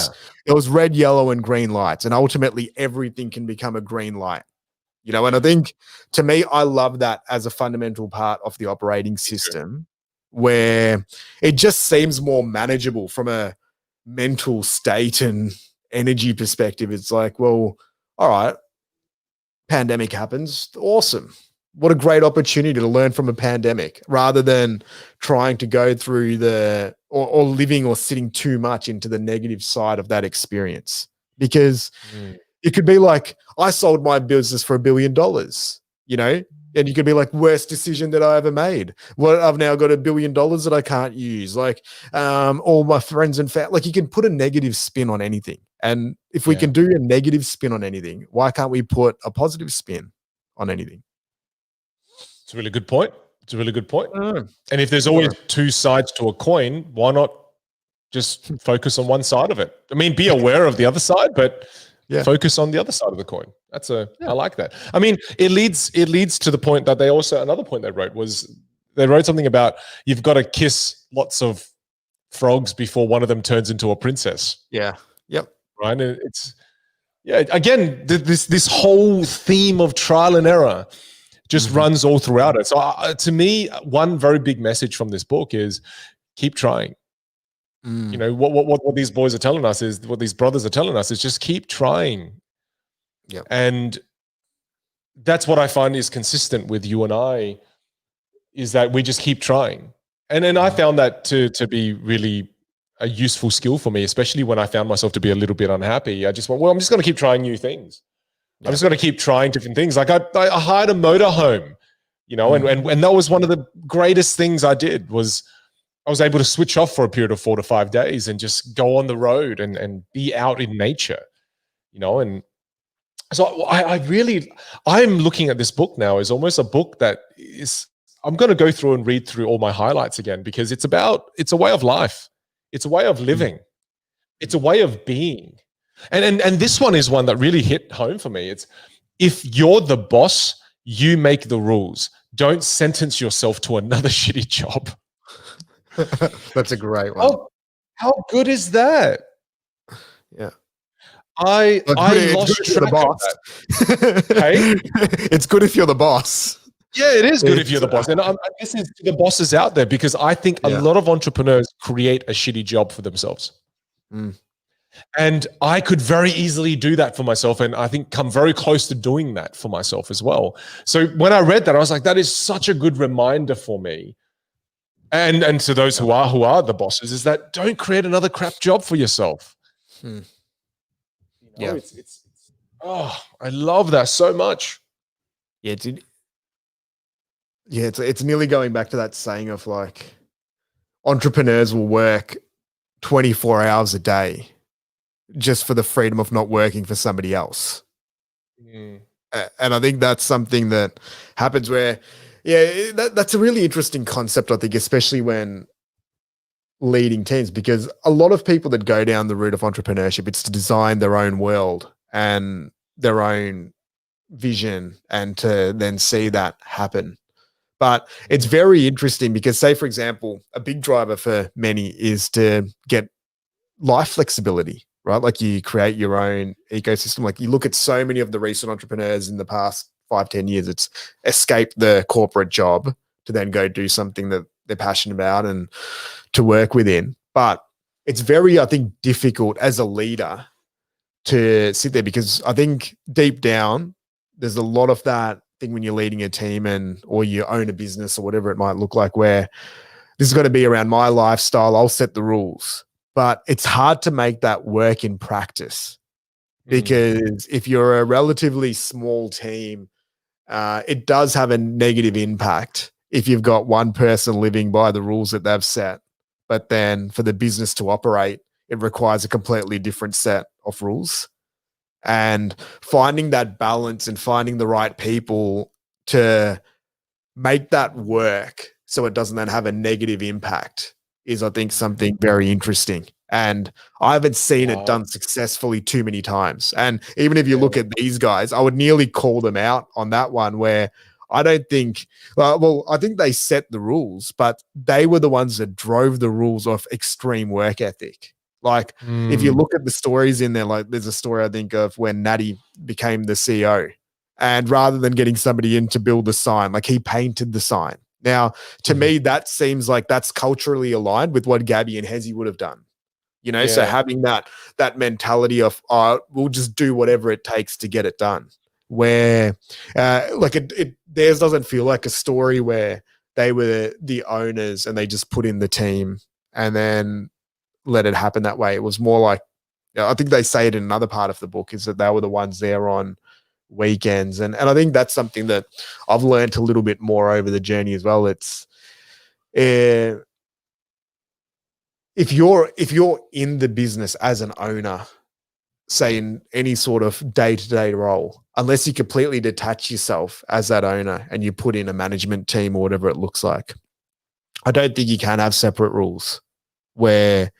was red, yellow, and green lights, and ultimately everything can become a green light. And I think to me, I love that as a fundamental part of the operating system, where it just seems more manageable from a mental state and energy perspective. It's like, well, all right, pandemic happens. Awesome. What a great opportunity to learn from a pandemic rather than trying to go through or living or sitting too much into the negative side of that experience. Because it could be like, I sold my business for $1 billion, and you could be like, worst decision that I ever made. Well, I've now got $1 billion that I can't use. Like, all my friends and family, like you can put a negative spin on anything. And if we can do a negative spin on anything, why can't we put a positive spin on anything? It's a really good point. And if there's always two sides to a coin, why not just focus on one side of it? I mean, be aware of the other side, but focus on the other side of the coin. I like that. I mean, it leads to the point that another point they wrote was they wrote something about you've got to kiss lots of frogs before one of them turns into a princess. Yeah. Yep. Right. And again, this whole theme of trial and error just runs all throughout it. So to me, one very big message from this book is keep trying. What these boys are telling us is, what these brothers are telling us is just keep trying. Yeah. And that's what I find is consistent with you and I, is that we just keep trying. And then I found that to be really a useful skill for me, especially when I found myself to be a little bit unhappy. I just went, well, I'm just going to keep trying new things. I'm just going to keep trying different things. Like I hired a motorhome, and that was one of the greatest things I did was I was able to switch off for a period of 4 to 5 days and just go on the road and be out in nature, and so I'm looking at this book now as almost a book that is, I'm going to go through and read through all my highlights again, because it's a way of life. It's a way of living. It's a way of being. And this one is one that really hit home for me. It's, if you're the boss, you make the rules. Don't sentence yourself to another shitty job. That's a great one. How good is that? Yeah. I lost track of that. Hey? It's good if you're the boss. Yeah, it is good if you're the boss. And this is the bosses out there, because I think a lot of entrepreneurs create a shitty job for themselves. And I could very easily do that for myself, and I think come very close to doing that for myself as well. So when I read that, I was like, that is such a good reminder for me. And to those who are the bosses, is that don't create another crap job for yourself. It's I love that so much. Yeah, it's nearly going back to that saying of like, entrepreneurs will work 24 hours a day just for the freedom of not working for somebody else. And I think that's something that happens where, that's a really interesting concept, I think, especially when leading teams, because a lot of people that go down the route of entrepreneurship, it's to design their own world and their own vision and to then see that happen. But it's very interesting because, say, for example, a big driver for many is to get life flexibility, right? Like you create your own ecosystem. Like you look at so many of the recent entrepreneurs in the past 5-10 years, it's escape the corporate job to then go do something that they're passionate about and to work within. But it's very, I think, difficult as a leader to sit there, because I think deep down, there's a lot of that thing when you're leading a team or you own a business or whatever it might look like, where this is going to be around my lifestyle. I'll set the rules, but it's hard to make that work in practice because if you're a relatively small team, it does have a negative impact if you've got one person living by the rules that they've set. But then for the business to operate, it requires a completely different set of rules. And finding that balance and finding the right people to make that work so it doesn't then have a negative impact is, I think, something very interesting. And I haven't seen it done successfully too many times. And even if you look at these guys, I would nearly call them out on that one where I don't think, I think they set the rules, but they were the ones that drove the rules of extreme work ethic. Like if you look at the stories in there, like there's a story I think of when Natty became the CEO, and rather than getting somebody in to build the sign, like he painted the sign. Now, to me, that seems like that's culturally aligned with what Gabby and Hezi would have done. You know, so having that mentality of we'll just do whatever it takes to get it done. Where theirs doesn't feel like a story where they were the owners and they just put in the team and then let it happen that way. It was more like, I think they say it in another part of the book, is that they were the ones there on weekends. And I think that's something that I've learned a little bit more over the journey as well. It's if you're in the business as an owner, say in any sort of day-to-day role, unless you completely detach yourself as that owner and you put in a management team or whatever it looks like, I don't think you can have separate rules where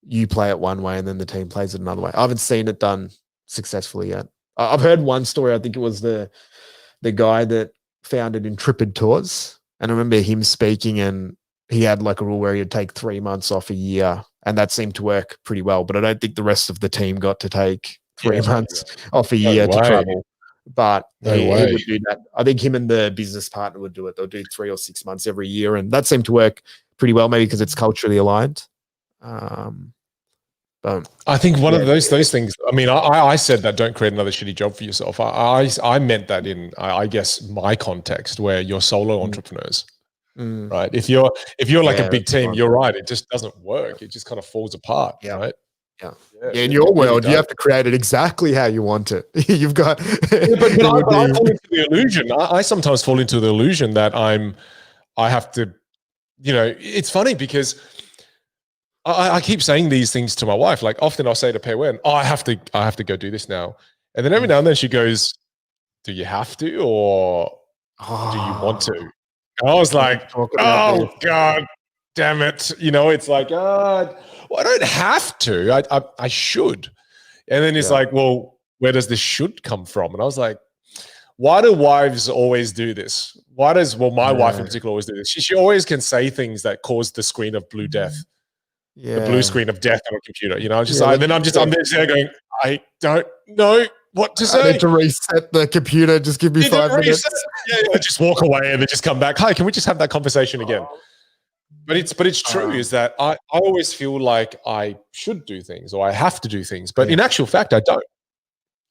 you play it one way and then the team plays it another way. I haven't seen it done successfully yet. I've heard one story. I think it was the guy that founded Intrepid Tours. And I remember him speaking, and he had like a rule where he'd take 3 months off a year, and that seemed to work pretty well. But I don't think the rest of the team got to take 3 months off a year to travel. But he would do that. I think him and the business partner would do it. They'll do 3 or 6 months every year. And that seemed to work pretty well, maybe because it's culturally aligned. But I think one of those things, I mean, I said that don't create another shitty job for yourself. I meant that in, I guess, my context where you're solo entrepreneurs, right? If you're like a big team, you're right. It just doesn't work. It just kind of falls apart, right? Yeah, in your world, you have to create it exactly how you want it. You've got, but I fall into the illusion. I sometimes fall into the illusion that I have to, it's funny because I keep saying these things to my wife. Like often I'll say to Pei Wen, I have to go do this now. And then every now and then she goes, do you have to, or do you want to? And I was like, oh God, damn it. It's like, well, I don't have to, I should. And then it's like, well, where does this should come from? And I was like, why do wives always do this? Why does, my wife in particular always do this? She always can say things that cause the screen of blue death. The blue screen of death on a computer, and then I'm there going, I don't know what to say. I need to reset the computer. Just give me 5 minutes. Yeah, just walk away and then just come back. Hi, can we just have that conversation again? But it's true is that I always feel like I should do things or I have to do things, but in actual fact, I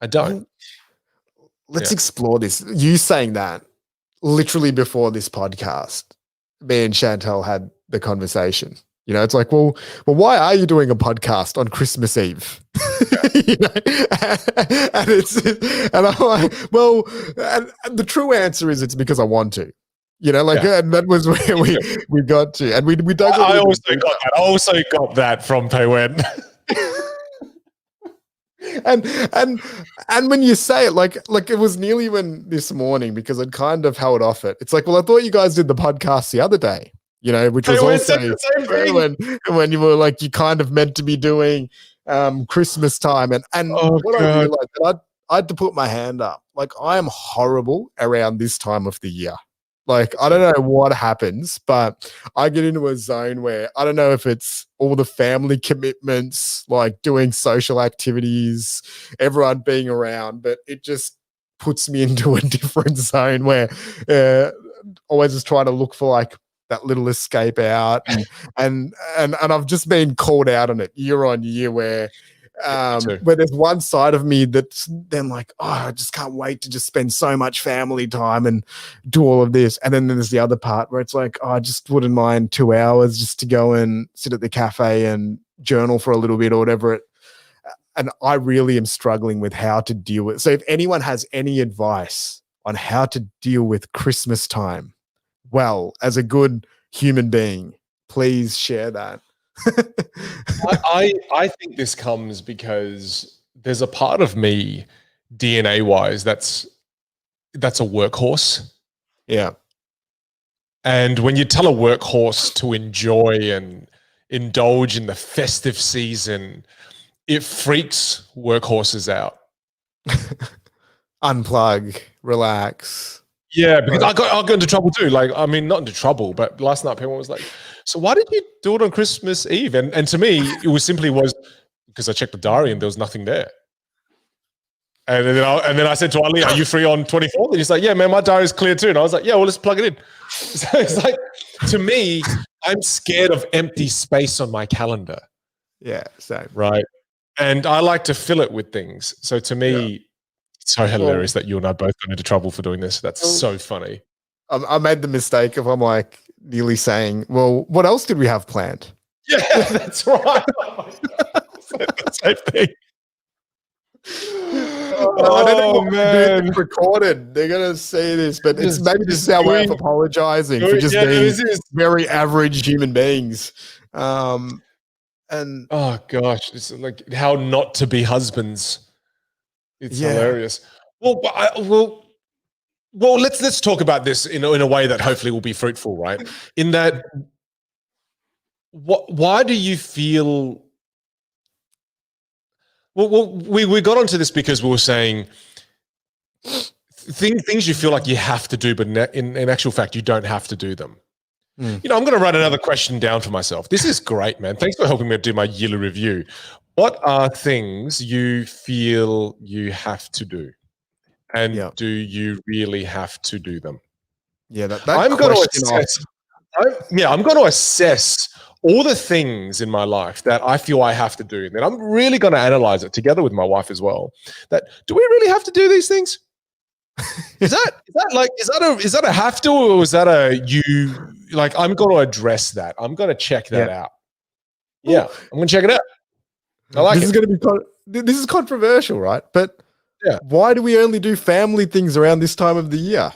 don't. Let's explore this. You saying that literally before this podcast, me and Chantel had the conversation. It's like, well, why are you doing a podcast on Christmas Eve? And I'm like, well, and the true answer is it's because I want to. And that was where we got to, and we don't. I also got that from Pei Wen. And when you say it, like it was nearly when this morning, because I'd kind of held off it. It's like, well, I thought you guys did the podcast the other day. Which was also when you were like, you kind of meant to be doing Christmas time. And what I realized, I had to put my hand up. Like, I am horrible around this time of the year. Like, I don't know what happens, but I get into a zone where I don't know if it's all the family commitments, like doing social activities, everyone being around, but it just puts me into a different zone where always just trying to look for like that little escape out, and I've just been called out on it year on year where too. Where there's one side of me that's then like, oh, I just can't wait to just spend so much family time and do all of this. And then there's the other part where it's like, oh, I just wouldn't mind 2 hours just to go and sit at the cafe and journal for a little bit or whatever. And I really am struggling with how to deal with it. So if anyone has any advice on how to deal with Christmas time, well, as a good human being, please share that. I think this comes because there's a part of me, DNA wise, that's a workhorse. Yeah. And when you tell a workhorse to enjoy and indulge in the festive season, it freaks workhorses out. Unplug, relax. Yeah, because I got into trouble too. Like, I mean, not into trouble, but last night people was like, so why did you do it on Christmas Eve? And to me, it was because I checked the diary and there was nothing there. And then I said to Ali, are you free on 24th? And he's like, yeah, man, my diary's clear too. And I was like, yeah, well, let's plug it in. So it's like, to me, I'm scared of empty space on my calendar. Yeah, same. Right. And I like to fill it with things. So to me, it's so hilarious that you and I both got into trouble for doing this. That's so funny. I made the mistake of, I'm like nearly saying, well, what else did we have planned? Yeah, that's right. The same thing. I don't know, man. It's recorded. They're gonna say this, but maybe this is our way of apologizing for just being very average human beings. And oh gosh, it's like how not to be husbands. It's hilarious. Well, let's talk about this in a way that hopefully will be fruitful, right? In that, why do you feel? Well, we got onto this because we were saying things you feel like you have to do, but in actual fact, you don't have to do them. I'm going to write another question down for myself. This is great, man. Thanks for helping me do my yearly review. What are things you feel you have to do? And do you really have to do them? Yeah, I'm going to assess. I'm going to assess all the things in my life that I feel I have to do. And then I'm really going to analyze it together with my wife as well. That do we really have to do these things? Is that a have to, or is that a you? Like, I'm going to address that. I'm going to check that out. Yeah, I'm going to check it out. I like this. This is controversial, right? But why do we only do family things around this time of the year?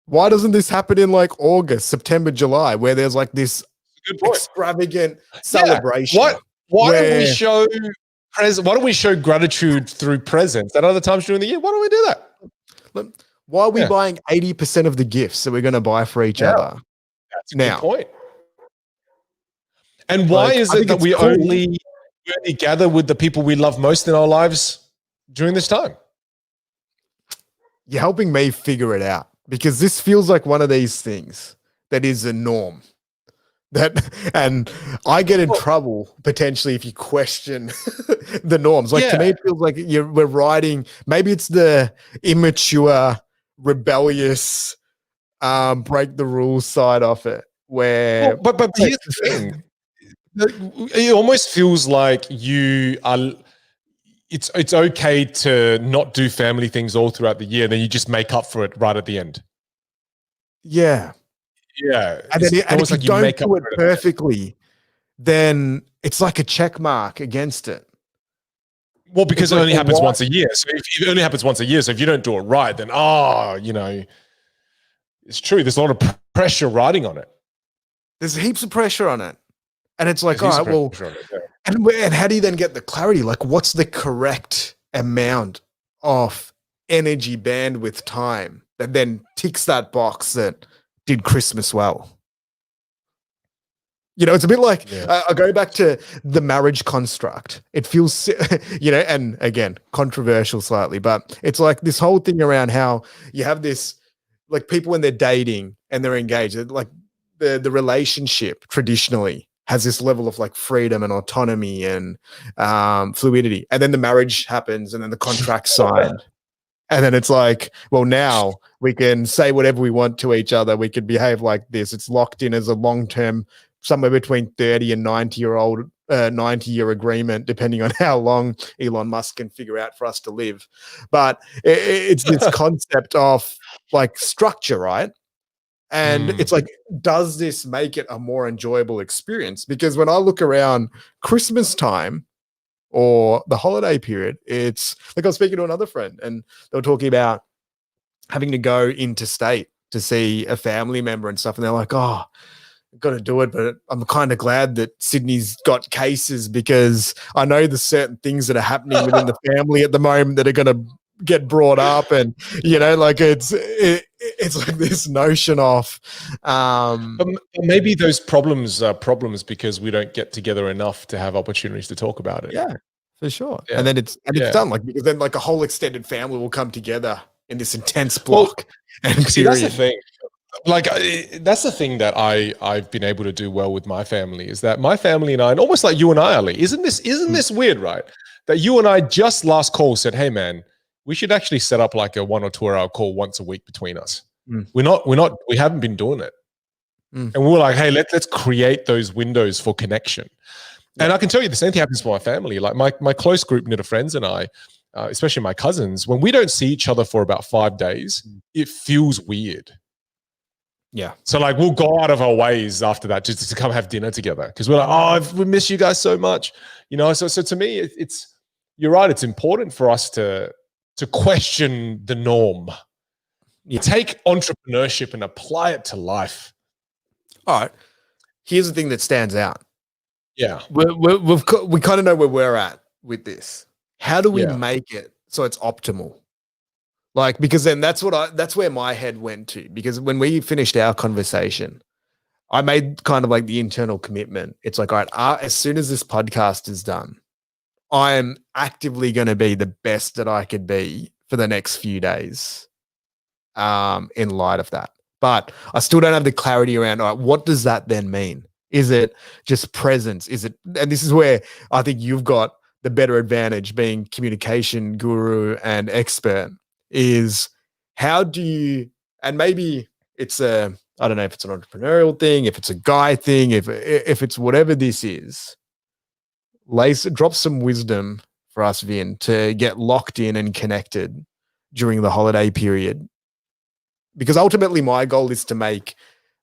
Why doesn't this happen in like August, September, July, where there's like this extravagant celebration? Why don't we show Why don't we show gratitude through presents at other times during the year? Why don't we do that? Why are we buying 80% of the gifts that we're going to buy for each other? That's a good point. And why is it that we only gather with the people we love most in our lives during this time? You're helping me figure it out, because this feels like one of these things that is a norm. And I get in trouble potentially if you question the norms. Like, to me, it feels like we're riding. Maybe it's the immature, rebellious, break the rules side of it. Where, but here's the thing: it almost feels like you are. It's okay to not do family things all throughout the year, then you just make up for it right at the end. Yeah. Yeah. And if you don't do it perfectly, then it's like a check mark against it. Well, because it only happens once a year. So if it only happens once a year, so if you don't do it right, then it's true. There's a lot of pressure riding on it. There's heaps of pressure on it. And it's like, all right, well, and how do you then get the clarity? Like, what's the correct amount of energy, bandwidth, time that then ticks that box that did Christmas well? It's a bit like, I go back to the marriage construct. It feels, and again, controversial slightly, but it's like this whole thing around how you have this, like, people when they're dating and they're engaged, like the relationship traditionally has this level of like freedom and autonomy and fluidity. And then the marriage happens and then the contract's signed. And then it's like, well, now we can say whatever we want to each other. We can behave like this. It's locked in as a long-term, somewhere between 30 and 90-year-old a 90-year agreement, depending on how long Elon Musk can figure out for us to live. But it's this concept of like structure, right? And it's like, does this make it a more enjoyable experience? Because when I look around Christmas time or the holiday period, it's like I was speaking to another friend and they were talking about having to go interstate to see a family member and stuff. And they're like, oh, I've got to do it. But I'm kind of glad that Sydney's got cases because I know there's certain things that are happening within the family at the moment that are going to get brought up. And, you know, like it's like this notion of But maybe those problems are problems because we don't get together enough to have opportunities to talk about it. Yeah, for sure. Yeah. And then it's done, like, because then like a whole extended family will come together in this intense block. And see, that's the thing. Like, that's the thing that I've been able to do well with my family is that my family and I, and almost like you and I, Ali, isn't this weird, right? That you and I just last call said, hey man, we should actually set up like a 1 or 2 hour call once a week between us. We haven't been doing it. And we were like, hey, let's create those windows for connection. And I can tell you the same thing happens for my family. Like my close group knit of friends and I, especially my cousins, when we don't see each other for about 5 days, it feels weird. Yeah. So like we'll go out of our ways after that just to come have dinner together because we're like, oh, we miss you guys so much, you know. So to me, it's you're right. It's important for us to question the norm. You take entrepreneurship and apply it to life. All right. Here's the thing that stands out. Yeah, we kind of know where we're at with this. How do we make it so it's optimal? Like, because then that's where my head went to, because when we finished our conversation, I made kind of like the internal commitment. It's like, all right, as soon as this podcast is done, I am actively going to be the best that I could be for the next few days in light of that. But I still don't have the clarity around, all right, what does that then mean? Is it just presence? Is it, and this is where I think you've got the better advantage being communication guru and expert, is how do you, and maybe it's I don't know if it's an entrepreneurial thing, if it's a guy thing, if it's whatever this is, drop some wisdom for us, Vin, to get locked in and connected during the holiday period. Because ultimately my goal is to make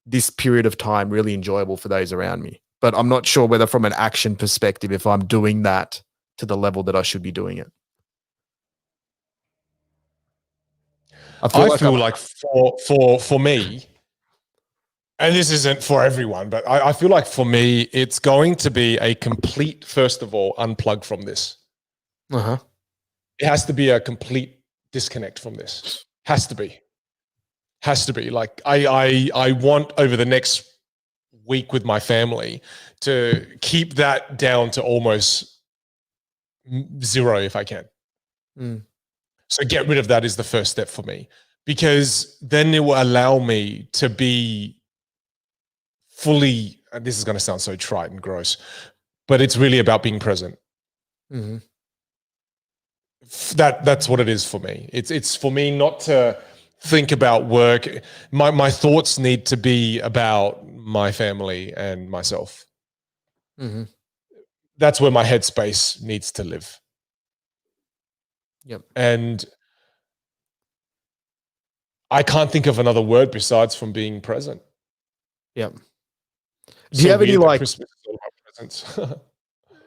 this period of time really enjoyable for those around me. But I'm not sure whether from an action perspective, if I'm doing that to the level that I should be doing it. I feel like for me, and this isn't for everyone, but I feel like for me, it's going to be a complete, first of all, unplug from this. It has to be a complete disconnect from this. Has to be. Like I want over the next week with my family to keep that down to almost zero if I can. So get rid of that is the first step for me, because then it will allow me to be fully, and this is going to sound so trite and gross, but it's really about being present. That's what it is for me. It's for me not to think about work. My thoughts need to be about my family and myself. That's where my headspace needs to live. Yep. And I can't think of another word besides from being present. Yep. Do you have any like Christmas is all about presence?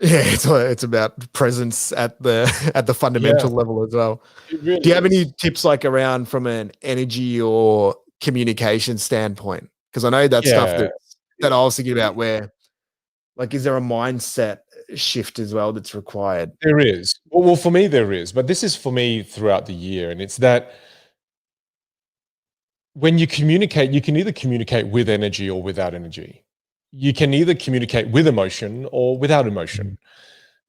Yeah, it's about presence at the fundamental level as well. Really Do you have any tips like around from an energy or communication standpoint? Because I know that's stuff that I was thinking about, where like, is there a mindset shift as well that's required? There is. Well, for me, there is. But this is for me throughout the year. And it's that when you communicate, you can either communicate with energy or without energy. You can either communicate with emotion or without emotion.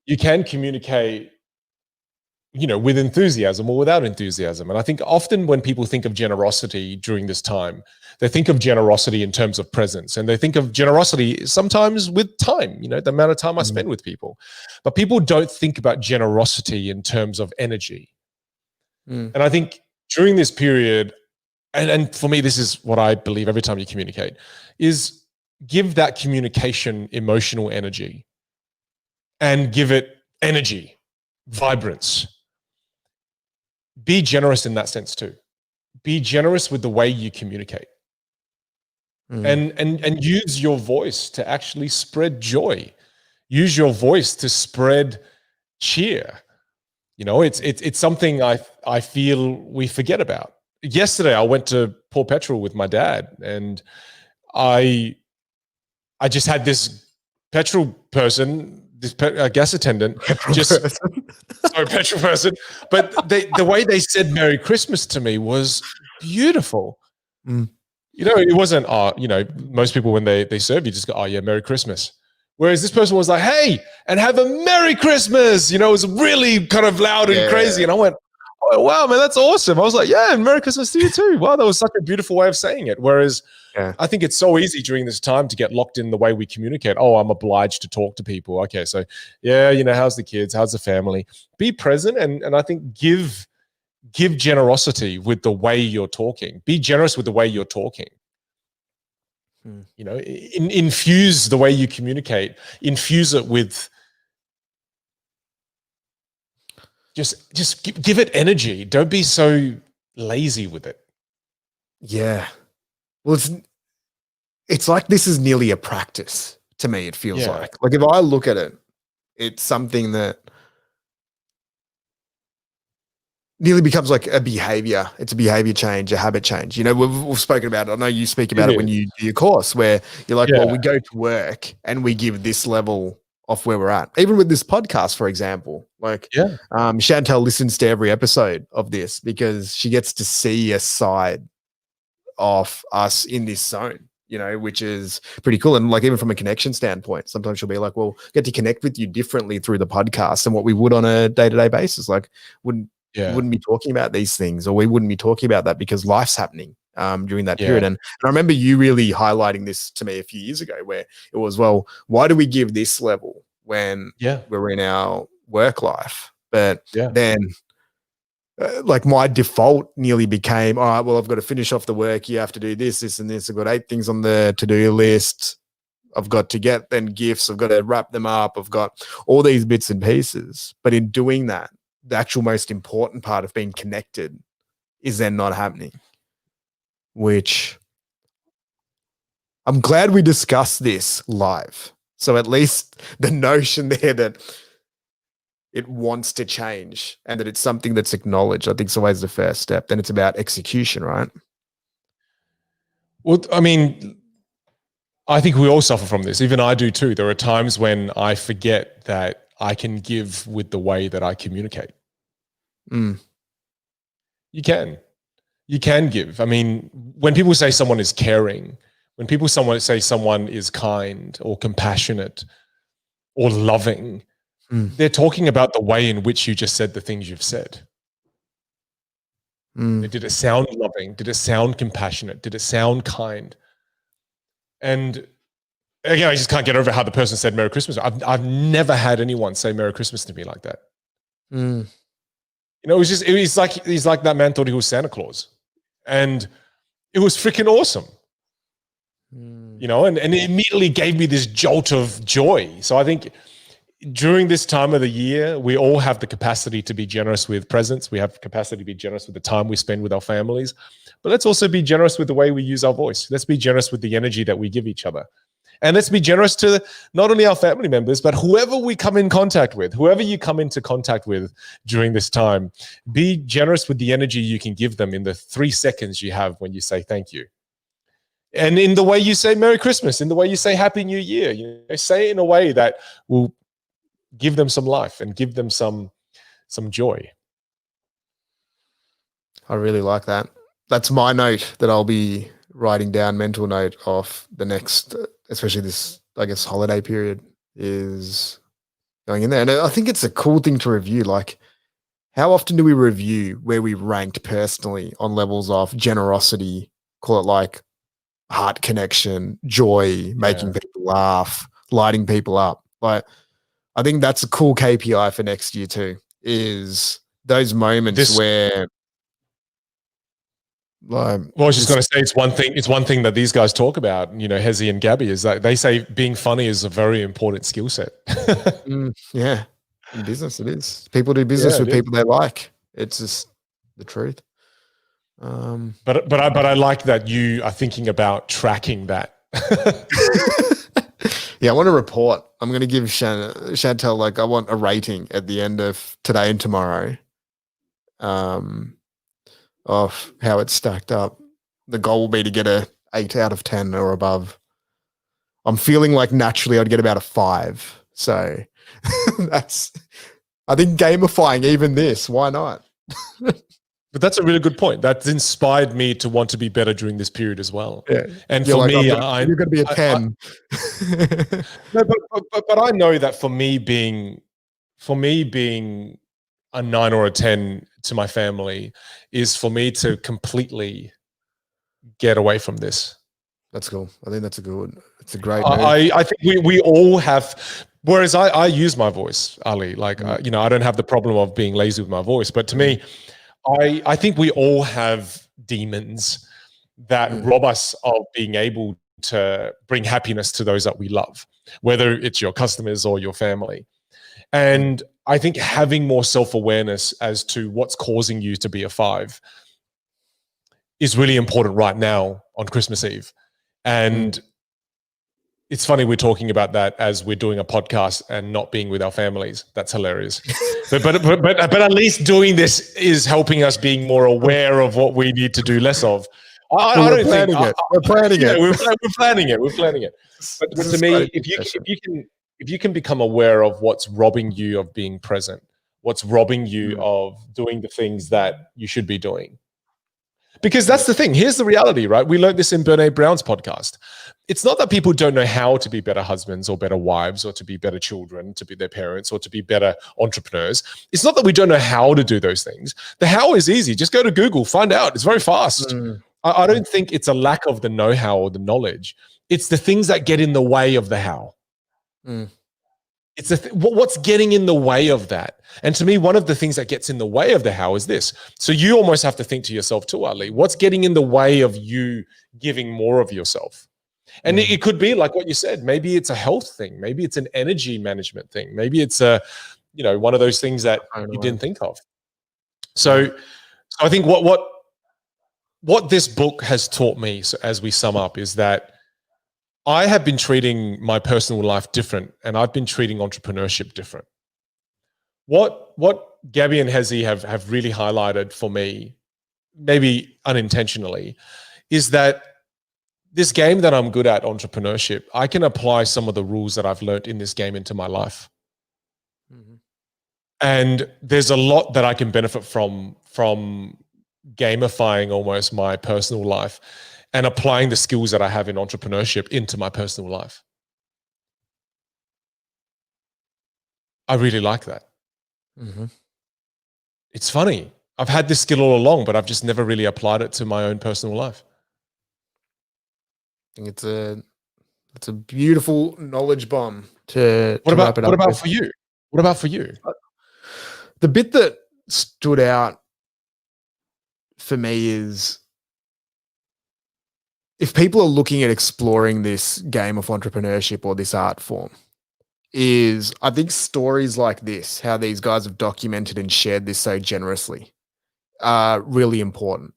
You can communicate, with enthusiasm or without enthusiasm. And I think often when people think of generosity during this time, they think of generosity in terms of presence, and they think of generosity sometimes with time, the amount of time I spend with people. But people don't think about generosity in terms of energy. And I think during this period, and for me, this is what I believe every time you communicate, is give that communication emotional energy. and give it energy, vibrance. Be generous in that sense too. Be generous with the way you communicate. And use your voice to actually spread joy. Use your voice to spread cheer. It's something I feel we forget about. Yesterday, I went to pour petrol with my dad, and I just had this petrol person, this gas attendant, petrol person. But the way they said Merry Christmas to me was beautiful. It wasn't, most people when they serve you just go, oh yeah, Merry Christmas. Whereas this person was like, hey, and have a Merry Christmas. It was really kind of loud and crazy. And I went, oh, wow, man, that's awesome. I was like, yeah, and Merry Christmas to you too. Wow, that was such a beautiful way of saying it. Whereas I think it's so easy during this time to get locked in the way we communicate. Oh, I'm obliged to talk to people. Okay, so yeah, how's the kids? How's the family? Be present, and I think give generosity with the way you're talking. Be generous with the way you're talking. Infuse the way you communicate. Infuse it with just give it energy. Don't be so lazy with it. Yeah. Well, it's like this is nearly a practice to me, it feels like. Like if I look at it, it's something that nearly becomes like a behavior. It's a behavior change, a habit change. We've spoken about it. I know you speak about it when you do your course, where you're like, well, we go to work and we give this level of where we're at. Even with this podcast, for example, Chantel listens to every episode of this because she gets to see a side of us in this zone, which is pretty cool. And like, even from a connection standpoint, sometimes she'll be like, well, get to connect with you differently through the podcast than what we would on a day-to-day basis. Like wouldn't be talking about these things, or we wouldn't be talking about that because life's happening during that period. And I remember you really highlighting this to me a few years ago, where it was, well, why do we give this level when we're in our work life? But then like my default nearly became, all right, well, I've got to finish off the work. You have to do this, this, and this. I've got 8 things on the to-do list. I've got to get then gifts. I've got to wrap them up. I've got all these bits and pieces. But in doing that, the actual most important part of being connected is then not happening, which I'm glad we discussed this live. So at least the notion there that it wants to change and that it's something that's acknowledged, I think is always the first step. Then it's about execution, right? Well, I mean, I think we all suffer from this. Even I do too. There are times when I forget that I can give with the way that I communicate. You can give. I mean, when people say someone is caring, when people say someone is kind or compassionate or loving, they're talking about the way in which you just said the things you've said. Did it sound loving? Did it sound compassionate? Did it sound kind? And again, I just can't get over how the person said Merry Christmas. I've never had anyone say Merry Christmas to me like that. It was like he's like that man thought he was Santa Claus, and it was freaking awesome. And it immediately gave me this jolt of joy. So I think during this time of the year, we all have the capacity to be generous with presents. We have the capacity to be generous with the time we spend with our families, but let's also be generous with the way we use our voice. Let's be generous with the energy that we give each other. And let's be generous to not only our family members, but whoever we come in contact with, whoever you come into contact with during this time. Be generous with the energy you can give them in the 3 seconds you have when you say thank you. And in the way you say Merry Christmas, in the way you say Happy New Year, say it in a way that will give them some life and give them some joy. I really like that. That's my note that I'll be writing down, mental note of the next, especially this, I guess, holiday period, is going in there. And I think it's a cool thing to review. Like, how often do we review where we ranked personally on levels of generosity, call it like heart connection, joy, making people laugh, lighting people up? Like, I think that's a cool KPI for next year too, is those moments where Like, Well, I was just going to say it's one thing. It's one thing that these guys talk about. Hezi and Gabby is that they say being funny is a very important skill set. yeah, in business it is. People do business Yeah, with it is. people they like. It's just the truth. But I like that you are thinking about tracking that. Yeah, I want a report. I'm going to give Chantel, like, I want a rating at the end of today and tomorrow, of how it's stacked up. The goal will be to get a 8 out of 10 or above. I'm feeling like naturally I'd get about a 5. So I think gamifying even this, why not? But that's a really good point. That's inspired me to want to be better during this period as well. Yeah. And You're for like, me, you're going to be a 10. No, but I know that for me being a 9 or a 10 to my family is for me to completely get away from this. That's cool. I think it's a great move. I think we all have, whereas I use my voice, Ali, like, I don't have the problem of being lazy with my voice, but to me, I think we all have demons that rob us of being able to bring happiness to those that we love, whether it's your customers or your family. And I think having more self-awareness as to what's causing you to be a 5 is really important right now on Christmas Eve. And it's funny we're talking about that as we're doing a podcast and not being with our families. That's hilarious. but at least doing this is helping us being more aware of what we need to do less of. We're planning it. We're planning it. We're planning it. But to me, if you can become aware of what's robbing you of being present, what's robbing you of doing the things that you should be doing. Because that's the thing. Here's the reality, right? We learned this in Brene Brown's podcast. It's not that people don't know how to be better husbands or better wives or to be better children, to be their parents or to be better entrepreneurs. It's not that we don't know how to do those things. The how is easy. Just go to Google, find out. It's very fast. I don't think it's a lack of the know-how or the knowledge. It's the things that get in the way of the how. It's what's getting in the way of that. And to me, one of the things that gets in the way of the how is this. So you almost have to think to yourself too, Ali, what's getting in the way of you giving more of yourself? And it could be like what you said. Maybe it's a health thing. Maybe it's an energy management thing. Maybe it's one of those things that you didn't think of. So I think what this book has taught me, so as we sum up, is that I have been treating my personal life different, and I've been treating entrepreneurship different. What Gabby and Hezi have really highlighted for me, maybe unintentionally, is that this game that I'm good at, entrepreneurship, I can apply some of the rules that I've learned in this game into my life. And there's a lot that I can benefit from gamifying almost my personal life and applying the skills that I have in entrepreneurship into my personal life. I really like that. It's funny. I've had this skill all along, but I've just never really applied it to my own personal life. I think it's a beautiful knowledge bomb to What wrap it up. What about for you? What about for you? The bit that stood out for me is, if people are looking at exploring this game of entrepreneurship or this art form, is I think stories like this, how these guys have documented and shared this so generously, are really important,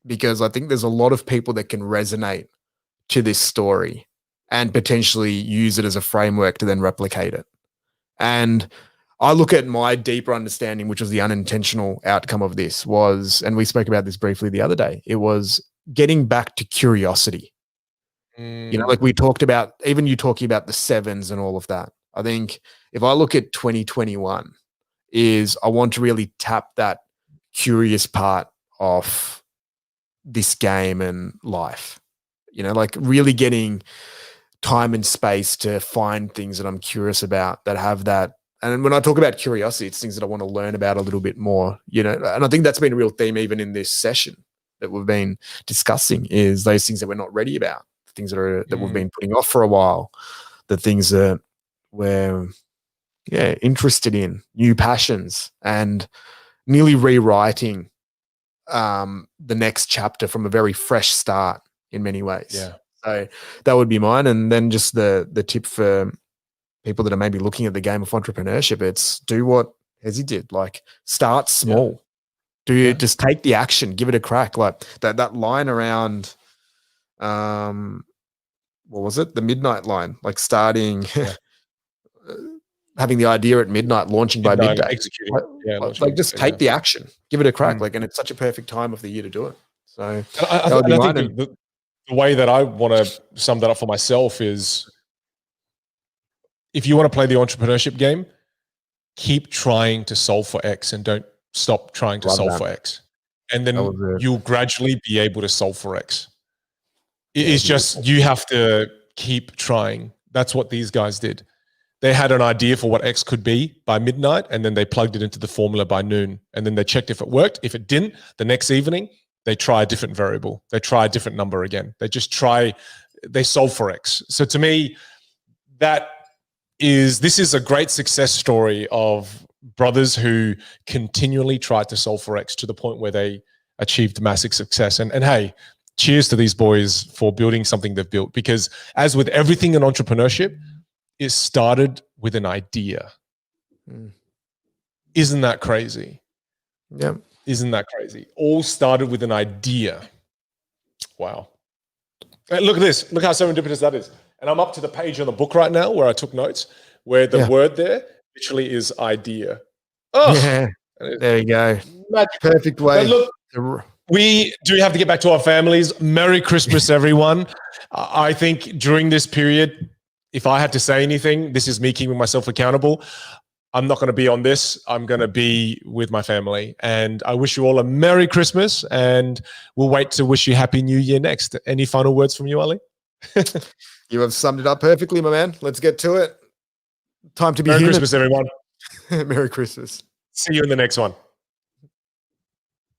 because I think there's a lot of people that can resonate to this story and potentially use it as a framework to then replicate it. And I look at my deeper understanding, which was the unintentional outcome of this was, and we spoke about this briefly the other day, it was getting back to curiosity. Like we talked about, even you talking about the 7s and all of that. I think if I look at 2021, is I want to really tap that curious part of this game and life, like really getting time and space to find things that I'm curious about that have that. And when I talk about curiosity, it's things that I want to learn about a little bit more, and I think that's been a real theme even in this session that we've been discussing, is those things that we're not ready about, the things that we've been putting off for a while, the things that we're interested in, new passions, and nearly rewriting the next chapter from a very fresh start in many ways. Yeah. So that would be mine. And then just the tip for people that are maybe looking at the game of entrepreneurship, it's do what Hezi did. Like start small. Just take the action, give it a crack. Like that line around what was it? The midnight line, like starting having the idea at midnight, launching by midday. Executing. Like just take the action, give it a crack. Like, and it's such a perfect time of the year to do it. So I think the way that I want to sum that up for myself is, if you want to play the entrepreneurship game, keep trying to solve for X and don't stop trying to solve for X. And then you'll gradually be able to solve for X. It's just, you have to keep trying. That's what these guys did. They had an idea for what X could be by midnight, and then they plugged it into the formula by noon. And then they checked if it worked. If it didn't, the next evening, they try a different variable. They try a different number again. They solve for X. So to me, this is a great success story of brothers who continually tried to solve for X to the point where they achieved massive success. And hey, cheers to these boys for building something they've built, because as with everything in entrepreneurship, it started with an idea. Isn't that crazy? Yeah. Isn't that crazy? All started with an idea. Wow. Look at this. Look how serendipitous that is. And I'm up to the page on the book right now where I took notes, where the word there literally is idea. Oh, yeah. There you go. Magic. Perfect way. But look, we do have to get back to our families. Merry Christmas, everyone. I think during this period, if I had to say anything, this is me keeping myself accountable. I'm not going to be on this. I'm going to be with my family. And I wish you all a Merry Christmas, and we'll wait to wish you Happy New Year next. Any final words from you, Ali? You have summed it up perfectly, my man. Let's get to it. Time to be Merry human. Christmas, everyone. Merry Christmas. See you in the next one.